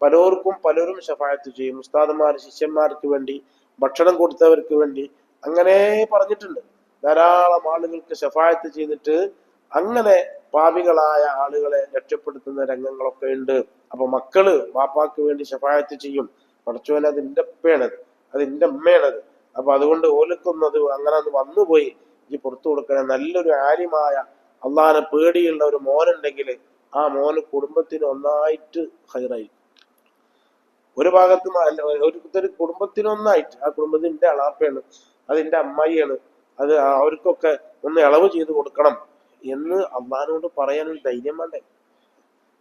പലരും ശഫായത്ത് ചെയ്യും. ഉസ്താദന്മാർ ശിഷ്യന്മാർക്ക് വേണ്ടി, ഭക്ഷണം കൊടുത്തവർക്ക് വേണ്ടി, അങ്ങനെ പറഞ്ഞിട്ടുണ്ട്. ധാരാളം ആളുകൾക്ക് ശഫായത്ത് ചെയ്തിട്ട് അങ്ങനെ പാപികളായ ആളുകളെ രക്ഷപ്പെടുത്തുന്ന രംഗങ്ങളൊക്കെ ഉണ്ട്. അപ്പൊ മക്കള് വാപ്പാക്ക് വേണ്ടി ശഫായത്ത് ചെയ്യും. പഠിച്ചോൻ അതിന്റെ ഉപ്പയാണത്, അതിന്റെ അമ്മയാണത്. അപ്പൊ അതുകൊണ്ട് ഓലക്കൊന്നത് അങ്ങനെ വന്നുപോയി ഈ പുറത്തു കൊടുക്കണ നല്ലൊരു ആലിമായ അള്ളാഹിനെ പേടിയുള്ള ഒരു മോനുണ്ടെങ്കിൽ ആ മോന് കുടുംബത്തിന് ഒന്നായിട്ട് ഹൈറായി. ഒരു ഭാഗത്ത് ഒരു കുടുംബത്തിനൊന്നായിട്ട്, ആ കുടുംബത്തിന്റെ അളാപ്പയാണ്, അതിന്റെ അമ്മായിയാണ്, അത് അവർക്കൊക്കെ ഒന്ന് ഇളവ് ചെയ്ത് കൊടുക്കണം എന്ന് അള്ളാഹിനോട് പറയാനൊരു ധൈര്യം വേണ്ടേ?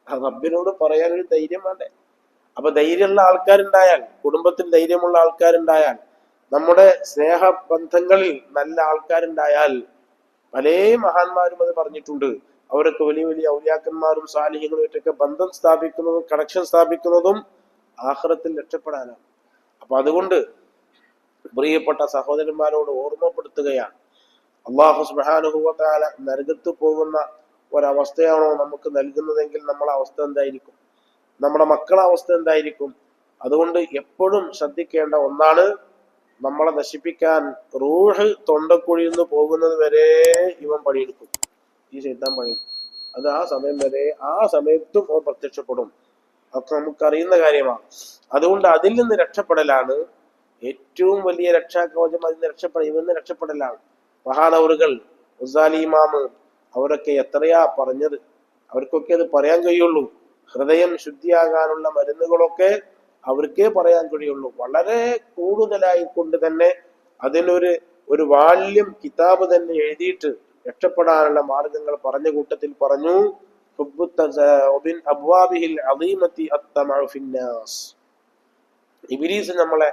റബ്ബിനോട് പറയാനൊരു ധൈര്യം വേണ്ടേ? അപ്പൊ ധൈര്യമുള്ള ആൾക്കാരുണ്ടായാൽ, കുടുംബത്തിൽ ധൈര്യമുള്ള ആൾക്കാരുണ്ടായാൽ, നമ്മുടെ സ്നേഹബന്ധങ്ങളിൽ നല്ല ആൾക്കാരുണ്ടായാൽ, പല മഹാന്മാരും അത് പറഞ്ഞിട്ടുണ്ട്. അവരൊക്കെ വലിയ വലിയ ഔലിയാക്കന്മാരും സാലിഹികളുമായിട്ടൊക്കെ ബന്ധം സ്ഥാപിക്കുന്നതും കണക്ഷൻ സ്ഥാപിക്കുന്നതും ആഖിറത്തിൽ രക്ഷപ്പെടാനാണ്. അപ്പൊ അതുകൊണ്ട് പ്രിയപ്പെട്ട സഹോദരന്മാരോട് ഓർമ്മപ്പെടുത്തുകയാണ്, അള്ളാഹു സുബ്ഹാനഹു വ തആല നരകത്ത് പോകുന്ന ഒരവസ്ഥയാണോ നമുക്ക് നൽകുന്നതെങ്കിൽ നമ്മളെ അവസ്ഥ എന്തായിരിക്കും, നമ്മുടെ മക്കളെ അവസ്ഥ എന്തായിരിക്കും? അതുകൊണ്ട് എപ്പോഴും ശ്രദ്ധിക്കേണ്ട ഒന്നാണ്, നമ്മളെ നശിപ്പിക്കാൻ റൂഹ് തൊണ്ടക്കുഴിയിൽ നിന്ന് പോകുന്നത് വരെ ഇവൻ പണിയെടുക്കും, ഈ ശൈത്താൻ പണിയെടുക്കും. അത് ആ സമയം വരെ, ആ സമയത്തും അവൻ പ്രത്യക്ഷപ്പെടും. ഒക്കെ നമുക്കറിയുന്ന കാര്യമാണ്. അതുകൊണ്ട് അതിൽ നിന്ന് രക്ഷപ്പെടലാണ് ഏറ്റവും വലിയ രക്ഷാകവചം. ഇവന്ന് രക്ഷപ്പെടലാണ്. മഹാനവറുകൾ, ഗസാലി ഇമാമ് അവരൊക്കെ എത്രയാ പറഞ്ഞത്, അവർക്കൊക്കെ അത് പറയാൻ കഴിയുള്ളൂ. ഹൃദയം ശുദ്ധിയാകാനുള്ള മരുന്നുകളൊക്കെ അവർക്കേ പറയാൻ കഴിയുള്ളൂ. വളരെ കൂടുതലായി കൊണ്ട് തന്നെ അതിനൊരു വാല്യം കിതാബ് തന്നെ എഴുതിയിട്ട് രക്ഷപ്പെടാനുള്ള മാർഗങ്ങൾ പറഞ്ഞ കൂട്ടത്തിൽ പറഞ്ഞു, ഇബ്ലീസ് നമ്മളെ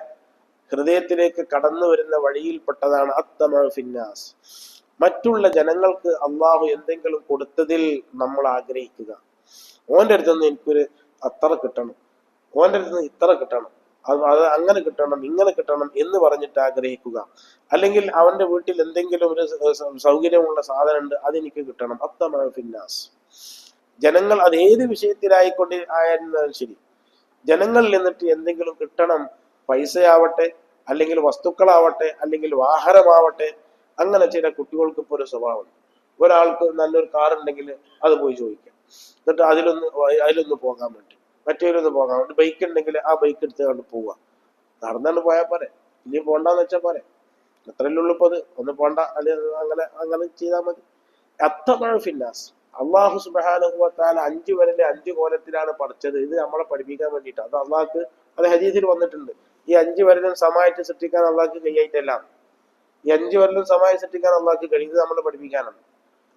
ഹൃദയത്തിലേക്ക് കടന്നു വരുന്ന വഴിയിൽപ്പെട്ടതാണ് അത്തമഉ ഫിന്നാസ്. മറ്റുള്ള ജനങ്ങൾക്ക് അള്ളാഹു എന്തെങ്കിലും കൊടുത്തതിൽ നമ്മൾ ആഗ്രഹിക്കുക. ഓന്റെ അടുത്തുനിന്ന് എനിക്കൊരു അത്ര കിട്ടണം, ഓന്റെ അടുത്തുനിന്ന് ഇത്ര കിട്ടണം, അത് അങ്ങനെ കിട്ടണം, ഇങ്ങനെ കിട്ടണം എന്ന് പറഞ്ഞിട്ട് ആഗ്രഹിക്കുക. അല്ലെങ്കിൽ അവന്റെ വീട്ടിൽ എന്തെങ്കിലും ഒരു സൗകര്യമുള്ള സാധനം ഉണ്ട്, അതെനിക്ക് കിട്ടണം. അത്തമഉ ഫിന്നാസ്. ജനങ്ങൾ അത് ഏത് വിഷയത്തിലായിക്കൊണ്ട് ആയിരുന്നാലും ശരി, ജനങ്ങളിൽ നിന്നിട്ട് എന്തെങ്കിലും കിട്ടണം. പൈസയാവട്ടെ, അല്ലെങ്കിൽ വസ്തുക്കളാവട്ടെ, അല്ലെങ്കിൽ വാഹനമാവട്ടെ. അങ്ങനെ ചില കുട്ടികൾക്ക് ഇപ്പോൾ ഒരു സ്വഭാവം, ഒരാൾക്ക് നല്ലൊരു കാർ ഉണ്ടെങ്കിൽ അത് പോയി ചോദിക്കാം, എന്നിട്ട് അതിലൊന്ന് പോകാൻ വേണ്ടി, മറ്റേലൊന്ന് പോകാൻ വേണ്ടി. ബൈക്ക് ഉണ്ടെങ്കിൽ ആ ബൈക്ക് എടുത്ത് കണ്ട് പോവുക. നടന്നാണ്ട് പോയാൽ പോരെ, ഇനി പോണ്ടെന്ന് വെച്ചാൽ പോരെ, എത്രയല്ലേ ഉള്ളൂ ഇപ്പൊ അത്, ഒന്ന് പോണ്ട, അല്ലെങ്കിൽ അങ്ങനെ ചെയ്താൽ മതി. അത്തമഉ ഫിന്നാസ്. അള്ളാഹു സുബ്ഹാനഹു വ തആല 5 വിരല് 5 കോലത്തിലാണ് പഠിച്ചത്. ഇത് നമ്മളെ പഠിപ്പിക്കാൻ വേണ്ടിയിട്ട്. അത് അള്ളാഹ്ക്ക്, അത് ഹദീസിൽ വന്നിട്ടുണ്ട്. ഈ 5 വിരലും സമായിട്ട് സൃഷ്ടിക്കാൻ അള്ളാഹ്ക്ക് കഴിയായിട്ടല്ല. ഈ 5 വിരലും സമായി സൃഷ്ടിക്കാൻ അള്ളാഹ്ക്ക് കഴിയും. ഇത് നമ്മളെ പഠിപ്പിക്കാനാണ്.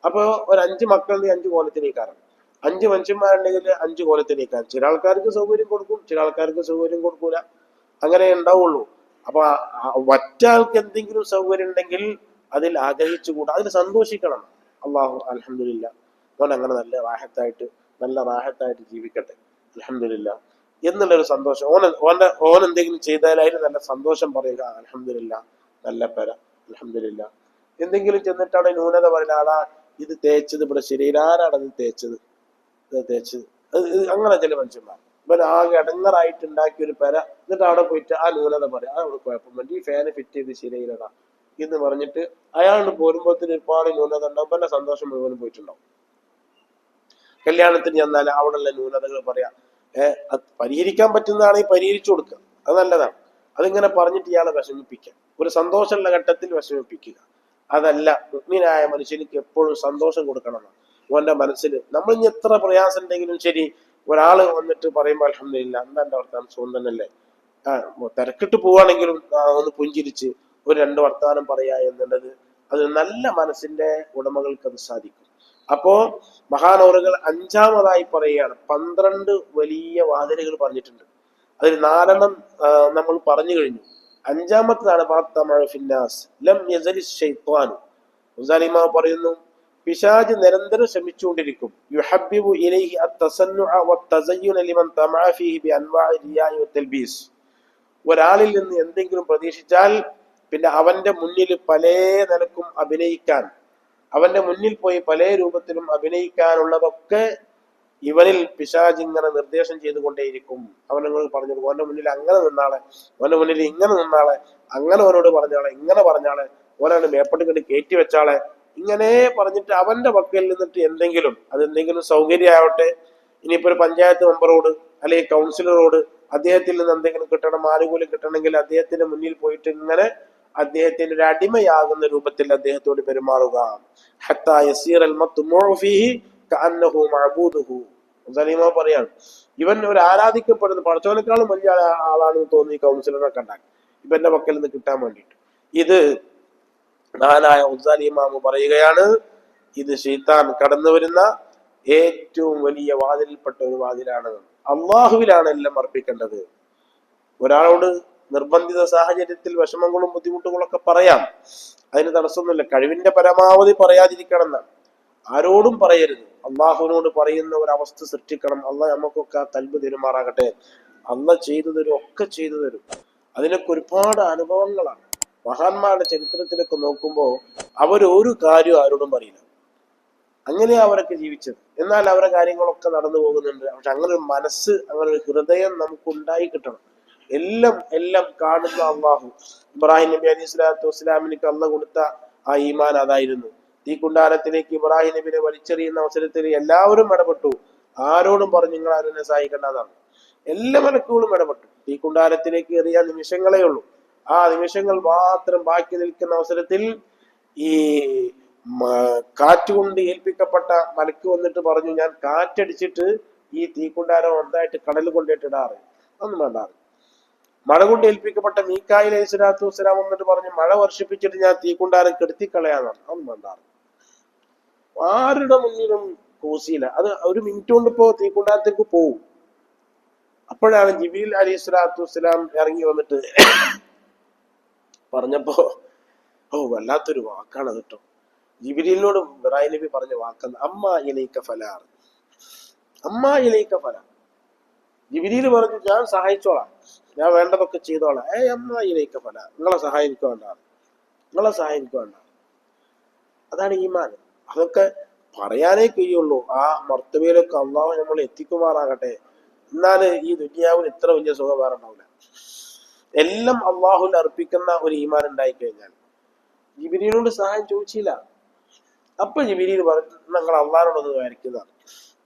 അപ്പൊ ഒരു 5 മക്കളുടെ 5 കോലത്തിലേക്കാണ്, 5 മനുഷ്യന്മാരുണ്ടെങ്കിൽ 5 കോലത്തിലേക്കാണ്. ചില ആൾക്കാർക്ക് സൗകര്യം കൊടുക്കും, ചില ആൾക്കാർക്ക് സൗകര്യം കൊടുക്കൂല, അങ്ങനെ ഉണ്ടാവുള്ളൂ. അപ്പൊ മറ്റാൾക്ക് എന്തെങ്കിലും സൗകര്യം ഉണ്ടെങ്കിൽ അതിൽ ആഗ്രഹിച്ചുകൂടാ, അതിൽ സന്തോഷിക്കണം. അള്ളാഹു അൽഹംദുലില്ലാ, ഓൻ അങ്ങനെ നല്ല റാഹത്തായിട്ട് ജീവിക്കട്ടെ, അൽഹംദുലില്ലാ എന്നുള്ളൊരു സന്തോഷം. ഓൻ എന്തെങ്കിലും ചെയ്താലും നല്ല സന്തോഷം പറയുക, അൽഹംദുലില്ലാ, നല്ല പെര, അൽഹംദുലില്ലാ. എന്തെങ്കിലും ചെന്നിട്ടാണ് ന്യൂനത പറയുന്ന ആളാ, ഇത് തേച്ചത് ഇവിടെ ശരിയില്ല, ആരാണ് ഇത് തേച്ചത്, അങ്ങനെ ചില മനുഷ്യന്മാർ. ഇവൻ ആകെ അടങ്ങറായിട്ട് ഉണ്ടാക്കിയ ഒരു പെര, എന്നിട്ട് അവിടെ പോയിട്ട് ആ ന്യൂനത പറയാം, അവിടെ കുഴപ്പം വേണ്ടി ഈ ഫാന് ഫിറ്റ് ചെയ്ത് ശരിയില്ലടാ എന്ന് പറഞ്ഞിട്ട് അയാൾ പോരുമ്പോഴത്തേന് ഒരുപാട് ന്യൂനത ഉണ്ടാവും. പിന്നെ സന്തോഷം മുഴുവനും പോയിട്ടുണ്ടാവും. കല്യാണത്തിന് ചെന്നാൽ അവിടെയുള്ള ന്യൂനതകൾ പറയാം. അത് പരിഹരിക്കാൻ പറ്റുന്നതാണെങ്കിൽ പരിഹരിച്ചു കൊടുക്കുക, അത് നല്ലതാണ്. അതിങ്ങനെ പറഞ്ഞിട്ട് ഇയാളെ വിഷമിപ്പിക്കുക, ഒരു സന്തോഷമുള്ള ഘട്ടത്തിൽ വിഷമിപ്പിക്കുക, അതല്ല. മുഅ്മിനായ മനുഷ്യനിക്ക് എപ്പോഴും സന്തോഷം കൊടുക്കണം. ഓന്റെ മനസ്സിൽ നമ്മൾ ഇനി എത്ര പ്രയാസം ഉണ്ടെങ്കിലും ശരി, ഒരാള് വന്നിട്ട് പറയുമ്പോൾ അൽഹംദുലില്ലാ, എന്താ എന്റെ വർത്താനം, സുഖം തന്നെയല്ലേ, തിരക്കിട്ട് പോവാണെങ്കിലും ഒന്ന് പുഞ്ചിരിച്ച് ഒരു 2 വർത്താനം പറയാ എന്നുള്ളത്, അത് നല്ല മനസ്സിന്റെ ഉടമകൾക്ക് അത് സാധിക്കും. അപ്പോ മഹാനവറുകൾ 5ാമതായി പറയുകയാണ്, 12 വലിയ വാതിലുകൾ പറഞ്ഞിട്ടുണ്ട്. അതിൽ 4 നമ്മൾ പറഞ്ഞു കഴിഞ്ഞു. 5ാമത്തേതാണ് അത്തമഉ ഫിന്നാസ് ലം യസലി ശൈത്വാൻ. മുസാലിമ പറയുന്നു, പിശാച് നിരന്തരം ശ്രമിച്ചുകൊണ്ടിരിക്കും. യുഹബ്ബിബു ഇലൈഹി അത്തസന്നുഅ വത്തസയ്യുന ലിമൻ തമഅ ഫീഹി ബിഅൻവാഇ റിയാഇ വതൽബീസ്. ഒരാളിൽ നിന്ന് എന്തെങ്കിലും പ്രതീക്ഷിച്ചാൽ പിന്നെ അവന്റെ മുന്നിൽ പല നിലക്കും അഭിനയിക്കാൻ, അവന്റെ മുന്നിൽ പോയി പല രൂപത്തിലും അഭിനയിക്കാനുള്ളതൊക്കെ ഇവനിൽ പിശാച് ഇങ്ങനെ നിർദ്ദേശം ചെയ്തുകൊണ്ടേയിരിക്കും. അവനോട് പറഞ്ഞു, ഓന്റെ മുന്നിൽ അങ്ങനെ നിന്നാളെ, ഓന്റെ മുന്നിൽ ഇങ്ങനെ നിന്നാളെ, അങ്ങനെ ഓനോട് പറഞ്ഞാളെ, ഇങ്ങനെ പറഞ്ഞാളെ, ഓനാണ് മേപ്പട്ട് കയറ്റി വെച്ചാളെ, ഇങ്ങനെ പറഞ്ഞിട്ട് അവന്റെ പക്കൽ നിന്നിട്ട് അതെന്തെങ്കിലും സൗകര്യമാവട്ടെ, ഇനിയിപ്പോ ഒരു പഞ്ചായത്ത് മെമ്പറോട് അല്ലെങ്കിൽ കൗൺസിലറോട് അദ്ദേഹത്തിൽ നിന്ന് എന്തെങ്കിലും കിട്ടണം, ആനുകൂല്യം കിട്ടണമെങ്കിൽ അദ്ദേഹത്തിന്റെ മുന്നിൽ പോയിട്ട് ഇങ്ങനെ അദ്ദേഹത്തിന് ഒരു അടിമയാകുന്ന രൂപത്തിൽ അദ്ദേഹത്തോട് പെരുമാറുക. ഹത്താ യസീറൽ മത്മുഉ ഫീഹി കഅന്നഹു മഅബൂദുഹു. സലീമ പറയാണ്, ഇവൻ ഒരു ആരാധിക്കപ്പെടുന്ന പടച്ചവനേക്കാളും വലിയ ആളാണെന്ന് തോന്നി കൗൺസിലറെ കണ്ടാൽ ഇവന്റെ പക്കൽ നിന്ന് കിട്ടാൻ വേണ്ടിയിട്ട്. ഇത് മഹാനായ ഉസ്താദ് ഇമാമ് പറയുകയാണ്, ഇത് ശൈത്താൻ കടന്നു വരുന്ന ഏറ്റവും വലിയ വാതിലിൽപ്പെട്ട ഒരു വാതിലാണ്. അള്ളാഹുവിലാണ് എല്ലാം അർപ്പിക്കേണ്ടത്. ഒരാളോട് നിർബന്ധിത സാഹചര്യത്തിൽ വിഷമങ്ങളും ബുദ്ധിമുട്ടുകളൊക്കെ പറയാം, അതിന് തടസ്സമൊന്നുമില്ല. കഴിവിന്റെ പരമാവധി പറയാതിരിക്കണം എന്നാണ്. ആരോടും പറയരുത്, അള്ളാഹുവിനോട് പറയുന്ന ഒരവസ്ഥ സൃഷ്ടിക്കണം. അള്ളാഹ് നമുക്കൊക്കെ ആ കൽബ് തെരുമാറാകട്ടെ. അള്ളാഹ് ചെയ്തു തരും, ഒക്കെ ചെയ്തു തരും. അതിനൊക്കെ ഒരുപാട് അനുഭവങ്ങളാണ്. മഹാന്മാരുടെ ചരിത്രത്തിലൊക്കെ നോക്കുമ്പോൾ അവരൊരു കാര്യം ആരോടും പറയില്ല. അങ്ങനെയാ അവരൊക്കെ ജീവിച്ചത്. എന്നാൽ അവരുടെ കാര്യങ്ങളൊക്കെ നടന്നു പോകുന്നുണ്ട്. പക്ഷെ അങ്ങനെ ഒരു മനസ്സ്, അങ്ങനെ ഒരു ഹൃദയം നമുക്ക് ഉണ്ടായി കിട്ടണം. എല്ലാം കാണുന്ന അള്ളാഹു. ഇബ്രാഹിം നബി അലൈഹി സ്വലാത്തു വസ്സലാമിനിക്ക് അള്ളാഹ് കൊടുത്ത ആ ഈമാൻ അതായിരുന്നു. തീക്കുണ്ടാരത്തിലേക്ക് ഇബ്രാഹിം നബിനെ വലിച്ചെറിയുന്ന അവസരത്തിൽ എല്ലാവരും ഇടപെട്ടു. ആരോടും പറഞ്ഞു നിങ്ങൾ ആരും സഹായിക്കേണ്ടതാണ്. എല്ലാ മലക്കുകളും ഇടപെട്ടു. തീക്കുണ്ടാരത്തിലേക്ക് എറിയ നിമിഷങ്ങളേ ഉള്ളൂ. ആ നിമിഷങ്ങൾ മാത്രം ബാക്കി നിൽക്കുന്ന അവസരത്തിൽ ഈ കാറ്റുകൊണ്ട് ഏൽപ്പിക്കപ്പെട്ട മലക്ക് വന്നിട്ട് പറഞ്ഞു, ഞാൻ കാറ്റടിച്ചിട്ട് ഈ തീക്കുണ്ടാരം ഒന്നായിട്ട് കടൽ കൊണ്ടിട്ടിടാറ്, ഒന്നും വേണ്ടാറ്. മഴ കൊണ്ട് ഏൽപ്പിക്കപ്പെട്ട മീക്കായിൽ അലൈഹി സ്വലാത്തു വസ്സലാം വന്നിട്ട് പറഞ്ഞു, മഴ വർഷിപ്പിച്ചിട്ട് ഞാൻ തീക്കുണ്ടാരം കെടുത്തിക്കളയാന്നാണ്, ഒന്നും വേണ്ടാറ്. ആരുടെ മുന്നിലും കൂസിയില്ല. അത് ഒരു മിനിറ്റ് കൊണ്ട് ഇപ്പോ തീക്കുണ്ടാരത്തേക്ക് പോവും. അപ്പോഴാണ് ജിബീൽ അലൈഹി സ്വലാത്തു വസ്സലാം ഇറങ്ങി വന്നിട്ട് പറഞ്ഞപ്പോ, വല്ലാത്തൊരു വാക്കാണ് കേട്ടോ. ജിബ്രീലിനോട് ഇബ്രാഹിം നബി പറഞ്ഞ വാക്കെന്ന്, അമ്മാ ഇലൈക ഫലാർ, അമ്മാ ഇലൈക ഫലാർ. ജിബ്രീൽ പറഞ്ഞു, ഞാൻ സഹായിച്ചോളാം, ഞാൻ വേണ്ടതൊക്കെ ചെയ്തോളാം. അമ്മാ ഇലൈക ഫലാർ, നിങ്ങളെ സഹായിക്ക് വേണ്ട, നിങ്ങളെ സഹായിക്ക് വേണ്ട. അതാണ് ഈമാൻ. അതൊക്കെ പറയാനേ കഴിയുള്ളൂ. ആ മർത്തബയിലൊക്കെ അള്ളാഹു നമ്മൾ എത്തിക്കുമാറാകട്ടെ. എന്നാല് ഈ ദുനിയാവിന് ഇത്ര വലിയ സുഖം വേറെ ഉണ്ടാവില്ല. എല്ലാം അള്ളാഹുൽ അർപ്പിക്കുന്ന ഒരു ഈമാൻ ഉണ്ടായി കഴിഞ്ഞാൽ. ജിബ്രീലിനോട് സഹായം ചോദിച്ചില്ല. അപ്പൊ ജിബ്രീൽ പറഞ്ഞു, നിങ്ങൾ അള്ളാഹിനോടൊന്ന് വരയ്ക്കുന്നതാണ്.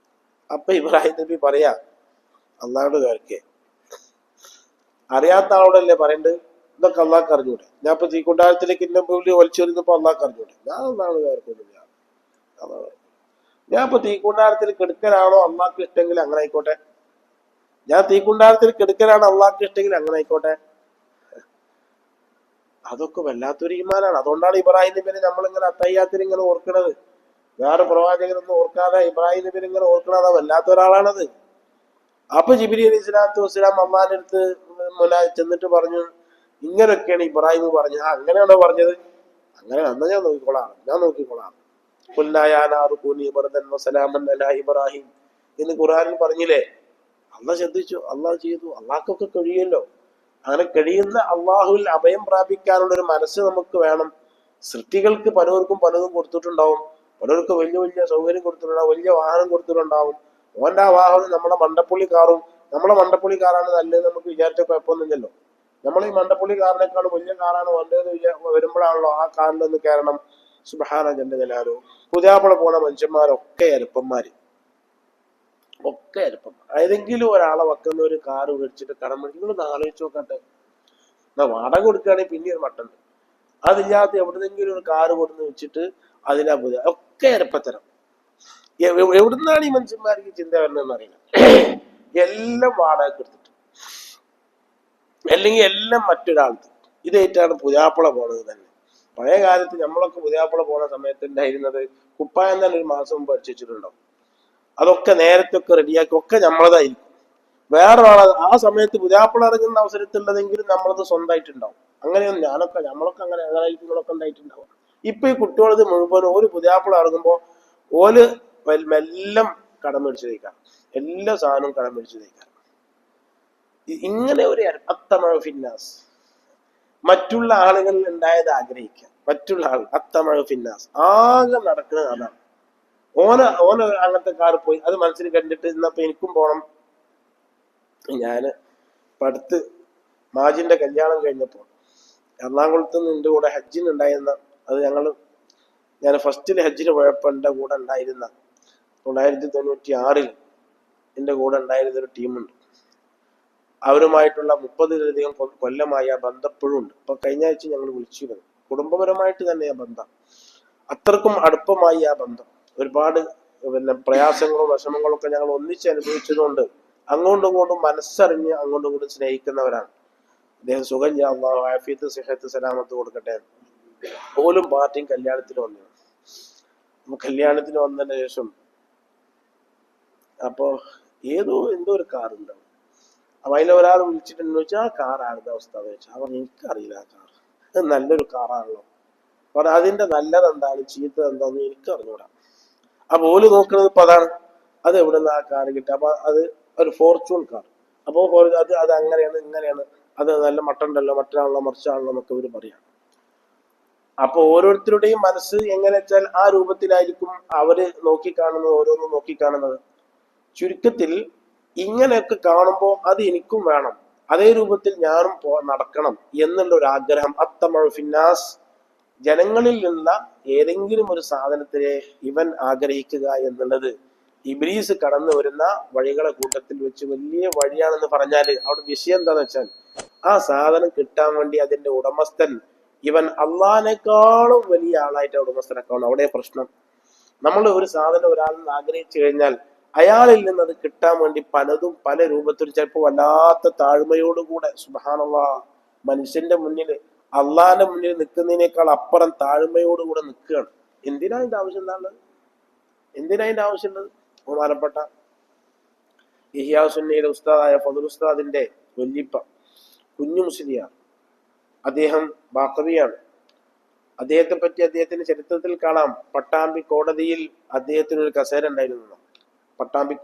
അപ്പൊ ഇബ്രാഹിം നബി പറയാ, അള്ളാഹിനോട് വരയ്ക്കേ. അറിയാത്ത ആളോടല്ലേ പറയണ്ട്, ഇതൊക്കെ അള്ളാഹ്ക്ക് അറിഞ്ഞൂടെ? ഞാൻ ഇപ്പൊ തീക്കുണ്ടാരത്തിലേക്ക് ഇന്ന പുള്ളി വലിച്ചെറിഞ്ഞപ്പോ അള്ളാഹ്ക്ക് അറിഞ്ഞൂടെ? ഞാൻ അള്ളാഹിനോട് വരയ്ക്കൊന്നുമില്ല. ഞാൻ ഇപ്പൊ തീക്കുണ്ടാരത്തിൽ കെടുക്കലാണോ അള്ളാഹ്ക്ക് ഇഷ്ടമെങ്കിൽ അങ്ങനെ ആയിക്കോട്ടെ. ഞാൻ തീക്കുണ്ടാരത്തിൽ കെടുക്കലാണ് അള്ളാഹ്ക്ക് ഇഷ്ടമെങ്കിൽ അങ്ങനെ ആയിക്കോട്ടെ. അതൊക്കെ വല്ലാത്തൊരു ഈമാനാണ്. അതുകൊണ്ടാണ് ഇബ്രാഹിം നബിനെ നമ്മളിങ്ങനെ അത്തയ്യാത്തിൽ ഇങ്ങനെ ഓർക്കുന്നത്. വേറെ പ്രവാചകനൊന്നും ഓർക്കാതെ ഇബ്രാഹിം നബിനെ ഇങ്ങനെ ഓർക്കണത് വല്ലാത്ത ഒരാളാണത്. അപ്പൊ ജിബ്രീൽ അലൈഹി സ്വലാത്തു വസ്സലാം അള്ളാഹിന്റെ അടുത്ത് ചെന്നിട്ട് പറഞ്ഞു, ഇങ്ങനൊക്കെയാണ് ഇബ്രാഹിം പറഞ്ഞത്. അങ്ങനെയാണോ പറഞ്ഞത്? അങ്ങനെ അന്ന് ഞാൻ നോക്കിക്കോളാം. ഇബ്രാഹിം എന്ന് ഖുർആനിൽ പറഞ്ഞില്ലേ? അള്ളാഹ് ശ്രദ്ധിച്ചു, അള്ളാഹ് ചെയ്തു. അള്ളാഹ്ക്കൊക്കെ കഴിയുമല്ലോ. അങ്ങനെ കഴിയുന്ന അള്ളാഹുവിൽ അഭയം പ്രാപിക്കാനുള്ള ഒരു മനസ്സ് നമുക്ക് വേണം. സൃഷ്ടികൾക്ക് പലർക്കും പലതും കൊടുത്തിട്ടുണ്ടാവും. പലർക്കും വലിയ വലിയ സൗകര്യം കൊടുത്തിട്ടുണ്ടാവും, വലിയ വാഹനം കൊടുത്തിട്ടുണ്ടാവും. ഓന്റെ ആ വാഹനം നമ്മളെ മണ്ടപ്പുള്ളി കാറാണ് നല്ലത് നമുക്ക് വിചാരിച്ച കുഴപ്പമൊന്നുമില്ലല്ലോ. നമ്മൾ ഈ മണ്ടപ്പുള്ളി കാറിനേക്കാൾ വലിയ കാറാണ് വേണ്ടതെന്ന് വരുമ്പോഴാണല്ലോ ആ കാറിലൊന്ന് കയറണം. സുബ്ഹാന ജല്ല ജലാലു. പുതിയാപ്പള പോണ മനുഷ്യന്മാരൊക്കെ എരപ്പന്മാര്, ഏതെങ്കിലും ഒരാളെ വക്കുന്ന ഒരു കാറ് മേടിച്ചിട്ട് കടം മേടിച്ച് നിങ്ങളൊന്ന് ആലോചിച്ച് നോക്കട്ടെ. എന്നാ വാടക കൊടുക്കുകയാണെങ്കിൽ പിന്നെ ഒരു മട്ടുണ്ട്. അതില്ലാത്ത എവിടുന്നെങ്കിലും ഒരു കാറ് കൊടുന്ന് വെച്ചിട്ട് അതിനാ പുതിയ ഒക്കെ എരപ്പത്തരം. എവിടുന്നാണ് ഈ മനുഷ്യന്മാർക്ക് ചിന്ത വരണമെന്ന് അറിയില്ല. എല്ലാം വാടക എടുത്തിട്ട്, അല്ലെങ്കിൽ എല്ലാം മറ്റൊരാൾക്ക്. ഇതായിട്ടാണ് പുതിയാപ്പള പോണത് തന്നെ. പഴയ കാലത്ത് നമ്മളൊക്കെ പുതിയാപ്പള പോണ സമയത്ത് ഉണ്ടായിരുന്നത് കുപ്പായം തന്നെ ഒരു മാസം മുമ്പ് അടിച്ചു വെച്ചിട്ടുണ്ടാവും. അതൊക്കെ നേരത്തെ ഒക്കെ റെഡിയാക്കി ഒക്കെ നമ്മളതായിരിക്കും. വേറൊരാളെ ആ സമയത്ത് പുതിയാപ്പിള ഇറങ്ങുന്ന അവസരത്തുള്ളതെങ്കിലും നമ്മളത് സ്വന്തമായിട്ടുണ്ടാവും. അങ്ങനെയൊന്നും നമ്മളൊക്കെ അങ്ങനെ നിങ്ങളൊക്കെ ഉണ്ടായിട്ടുണ്ടാവും. ഇപ്പൊ ഈ കുട്ടികളത് മുഴുവനും ഒരു പുതിയാപ്പിള ഇറങ്ങുമ്പോ ഓല് എല്ലാം കടം മേടിച്ചു തയ്ക്കാം, എല്ലാ സാധനവും കടം മേടിച്ചു തയ്ക്കാം. ഇങ്ങനെ ഒരു അത്തമഴ ഫിന്നാസ്, മറ്റുള്ള ആളുകളിൽ ഉണ്ടായത് ആഗ്രഹിക്കുക. മറ്റുള്ള ആൾ അത്തമഴ ഫിന്നാസ് ആകെ നടക്കുന്നത് അതാണ്. ഓന അങ്ങനത്തെ കാറ് പോയി, അത് മനസ്സിൽ കണ്ടിട്ട് ഇന്നപ്പോ എനിക്കും പോണം. ഞാന് അടുത്ത് മാജിന്റെ കല്യാണം കഴിഞ്ഞപ്പോ എറണാകുളത്ത് നിന്ന് എൻ്റെ കൂടെ ഹജ്ജിന് ഉണ്ടായിരുന്ന, അത് ഞാൻ ഫസ്റ്റില് ഹജ്ജിന് പോയപ്പോ എൻ്റെ കൂടെ ഉണ്ടായിരുന്ന 1996 എൻ്റെ കൂടെ ഉണ്ടായിരുന്ന ഒരു ടീമുണ്ട്. അവരുമായിട്ടുള്ള 30-ലധികം കൊല്ലമായി ആ ബന്ധപ്പോഴും ഉണ്ട്. ഇപ്പൊ കഴിഞ്ഞ ആഴ്ച ഞങ്ങൾ വിളിച്ചിരുന്നു. കുടുംബപരമായിട്ട് തന്നെ ആ ബന്ധം, അത്രക്കും അടുപ്പമായി ആ ബന്ധം. ഒരുപാട് പ്രയാസങ്ങളും വിഷമങ്ങളും ഒക്കെ ഞങ്ങൾ ഒന്നിച്ച് അനുഭവിച്ചതുകൊണ്ട് അങ്ങോട്ടും ഇങ്ങോട്ടും മനസ്സറിഞ്ഞ് അങ്ങോട്ടും ഇങ്ങോട്ടും സ്നേഹിക്കുന്നവരാണ്. അദ്ദേഹം സുഖം, അല്ലാഹു ആഫിയത്ത് സിഹത്ത് സലാമത്ത് കൊടുക്കട്ടെ. പോലും പാർട്ടിയും കല്യാണത്തിന് വന്നു. കല്യാണത്തിന് വന്നതിന് ശേഷം അപ്പോ എന്തോ ഒരു കാറുണ്ടാവും. അപ്പൊ അതിലൊരാൾ വിളിച്ചിട്ടുണ്ടെന്ന് വെച്ചാൽ ആ കാർ ആരുടെ അവസ്ഥ ചോദിച്ചാൽ അവർ എനിക്കറിയില്ല. ആ കാർ അത് നല്ലൊരു കാറാണല്ലോ. അപ്പൊ അതിന്റെ നല്ലത് എന്താണ് ചീത്തത് എന്താന്ന് എനിക്ക് അറിഞ്ഞൂടാ. അപ്പൊ ഓല് നോക്കുന്നത് ഇപ്പൊ അതാണ്, അത് എവിടെ നിന്ന് ആ കാർ കിട്ടുക. അപ്പൊ അത് ഒരു ഫോർച്യൂൺ കാർ. അപ്പോ അത് അങ്ങനെയാണ് ഇങ്ങനെയാണ്. അത് നല്ല മട്ടുണ്ടല്ലോ, മറ്റൊരാളോ മറിച്ചാണല്ലോ എന്നൊക്കെ ഇവർ പറയാം. അപ്പൊ ഓരോരുത്തരുടെയും മനസ്സ് എങ്ങനെ വെച്ചാൽ ആ രൂപത്തിലായിരിക്കും അവര് നോക്കിക്കാണുന്നത്, ഓരോന്നും നോക്കിക്കാണുന്നത്. ചുരുക്കത്തിൽ ഇങ്ങനെയൊക്കെ കാണുമ്പോൾ അത് എനിക്കും വേണം, അതേ രൂപത്തിൽ ഞാനും നടക്കണം എന്നുള്ള ഒരു ആഗ്രഹം. അത്തമഴ ഫിന്നാസ്, ജനങ്ങളിൽ നിന്നുള്ള ഏതെങ്കിലും ഒരു സാധനത്തിനെ ഇവൻ ആഗ്രഹിക്കുക എന്നുള്ളത് ഇബ്ലീസ് കടന്നു വരുന്ന വഴികളെ കൂട്ടത്തിൽ വെച്ച് വലിയ വഴിയാണെന്ന് പറഞ്ഞാല് അവിടെ വിഷയം എന്താന്ന് വെച്ചാൽ ആ സാധനം കിട്ടാൻ വേണ്ടി അതിന്റെ ഉടമസ്ഥൻ ഇവൻ അള്ളാഹിനേക്കാളും വലിയ ആളായിട്ട് ഉടമസ്ഥനാക്കണം. അവിടെ പ്രശ്നം. നമ്മൾ ഒരു സാധനം ഒരാളിൽ നിന്ന് ആഗ്രഹിച്ചു കഴിഞ്ഞാൽ അയാളിൽ നിന്ന് അത് കിട്ടാൻ വേണ്ടി പലതും പല രൂപത്തിൽ, ചിലപ്പോൾ വല്ലാത്ത താഴ്മയോടുകൂടെ, സുബ്ഹാനല്ലാഹ്, മനുഷ്യന്റെ മുന്നിൽ അള്ളാഹിന്റെ മുന്നിൽ നിൽക്കുന്നതിനേക്കാൾ അപ്പുറം താഴ്മയോടുകൂടെ നിൽക്കുകയാണ്. എന്തിനാ ഇതിന്റെ ആവശ്യം? എന്തിനാ ഇതിന്റെ ആവശ്യമുള്ളത്? ബഹുമാനപ്പെട്ട ഇഹ്യാ സുന്നയുടെ ഉസ്താദായ ഫദ്ലുൽ ഉസ്താദിന്റെ വല്യപ്പ കുഞ്ഞു മുസ്ലിയാർ, അദ്ദേഹം ബാക്കവിയാണ്. അദ്ദേഹത്തെ പറ്റി അദ്ദേഹത്തിന്റെ ചരിത്രത്തിൽ കാണാം, പട്ടാമ്പി കോടതിയിൽ അദ്ദേഹത്തിന് ഒരു കസേര ഉണ്ടായിരുന്നു. പട്ടാമ്പി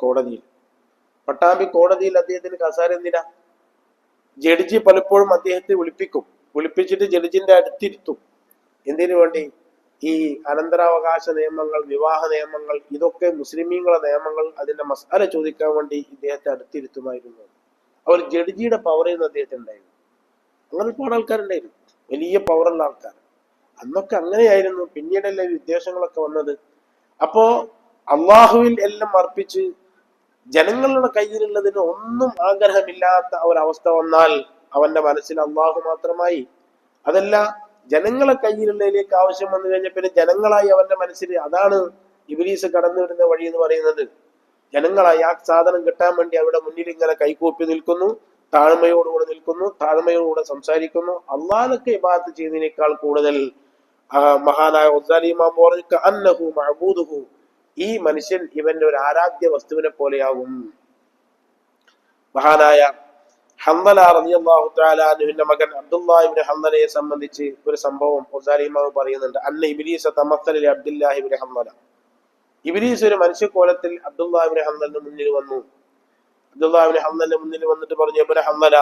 കോടതിയിൽ അദ്ദേഹത്തിന് കസേര എന്തിനാ? ജഡ്ജി പലപ്പോഴും അദ്ദേഹത്തെ വിളിപ്പിച്ചിട്ട് ജഡ്ജിന്റെ അടുത്തിരുത്തും. എന്തിനു വേണ്ടി? ഈ അനന്തരാവകാശ നിയമങ്ങൾ, വിവാഹ നിയമങ്ങൾ, ഇതൊക്കെ മുസ്ലിമീങ്ങളുടെ നിയമങ്ങൾ, അതിന്റെ മസാല ചോദിക്കാൻ വേണ്ടി ഇദ്ദേഹത്തെ അടുത്തിരുത്തുമായിരുന്നു. അവർ ജഡ്ജിയുടെ പവർ ചെയ്യുന്ന അദ്ദേഹത്തിന് ഉണ്ടായിരുന്നു. അങ്ങനെ ഒരുപാട് ആൾക്കാരുണ്ടായിരുന്നു, വലിയ പവറുള്ള ആൾക്കാർ. അന്നൊക്കെ അങ്ങനെയായിരുന്നു. പിന്നീടല്ലേ വിദ്വേഷങ്ങളൊക്കെ വന്നത്. അപ്പോ അള്ളാഹുവിൽ എല്ലാം അർപ്പിച്ച് ജനങ്ങളുടെ കയ്യിലുള്ളതിന് ഒന്നും ആഗ്രഹമില്ലാത്ത ഒരവസ്ഥ വന്നാൽ അവന്റെ മനസ്സിൽ അള്ളാഹു മാത്രമായി. അതല്ല, ജനങ്ങളെ കയ്യിലുള്ളതിലേക്ക് ആവശ്യം വന്നു കഴിഞ്ഞാൽ പിന്നെ ജനങ്ങളായി അവന്റെ മനസ്സിൽ. അതാണ് ഇബ്ലീസ് കടന്നു വരുന്ന വഴി എന്ന് പറയുന്നത്. ജനങ്ങളായി ആ സാധനം കിട്ടാൻ വേണ്ടി അവിടെ മുന്നിൽ ഇങ്ങനെ കൈകൂപ്പി നിൽക്കുന്നു, താഴ്മയോടുകൂടെ നിൽക്കുന്നു, താഴ്മയോടുകൂടെ സംസാരിക്കുന്നു. അള്ളാഹ്ക്ക് ഇബാദത്ത് ചെയ്യുന്നതിനേക്കാൾ കൂടുതൽ മഹാനായ ഗസാലി ഇമാം പറഞ്ഞു, അന്നഹു മഅബൂദുഹു, ഈ മനുഷ്യൻ ഇവന്റെ ഒരു ആരാധ്യ വസ്തുവിനെ പോലെയാകും. മഹാനായ ഹൻദല റളിയല്ലാഹു തആല അൻഹുവിന്റെ മകൻ അബ്ദുല്ലാഹ് ഇബ്നു ഹൻദലയെ സംബന്ധിച്ച് ഒരു സംഭവം ഗസാലി ഇമാം പറയുന്നുണ്ട്. അന്ന ഇബ്ലീസ് തമസ്സല ലി അബ്ദുല്ലാഹി ഇബ്നു ഹൻദല, ഇബ്ലീസ് ഒരു മനുഷ്യക്കോലത്തിൽ അബ്ദുല്ലാഹ് ഇബ്നു ഹൻദലിന്റെ മുന്നിൽ വന്നു. അബ്ദുല്ലാഹ് ഇബ്നു ഹൻദലിന്റെ മുന്നിൽ വന്നിട്ട് പറഞ്ഞു, ഇബ്നു ഹൻദല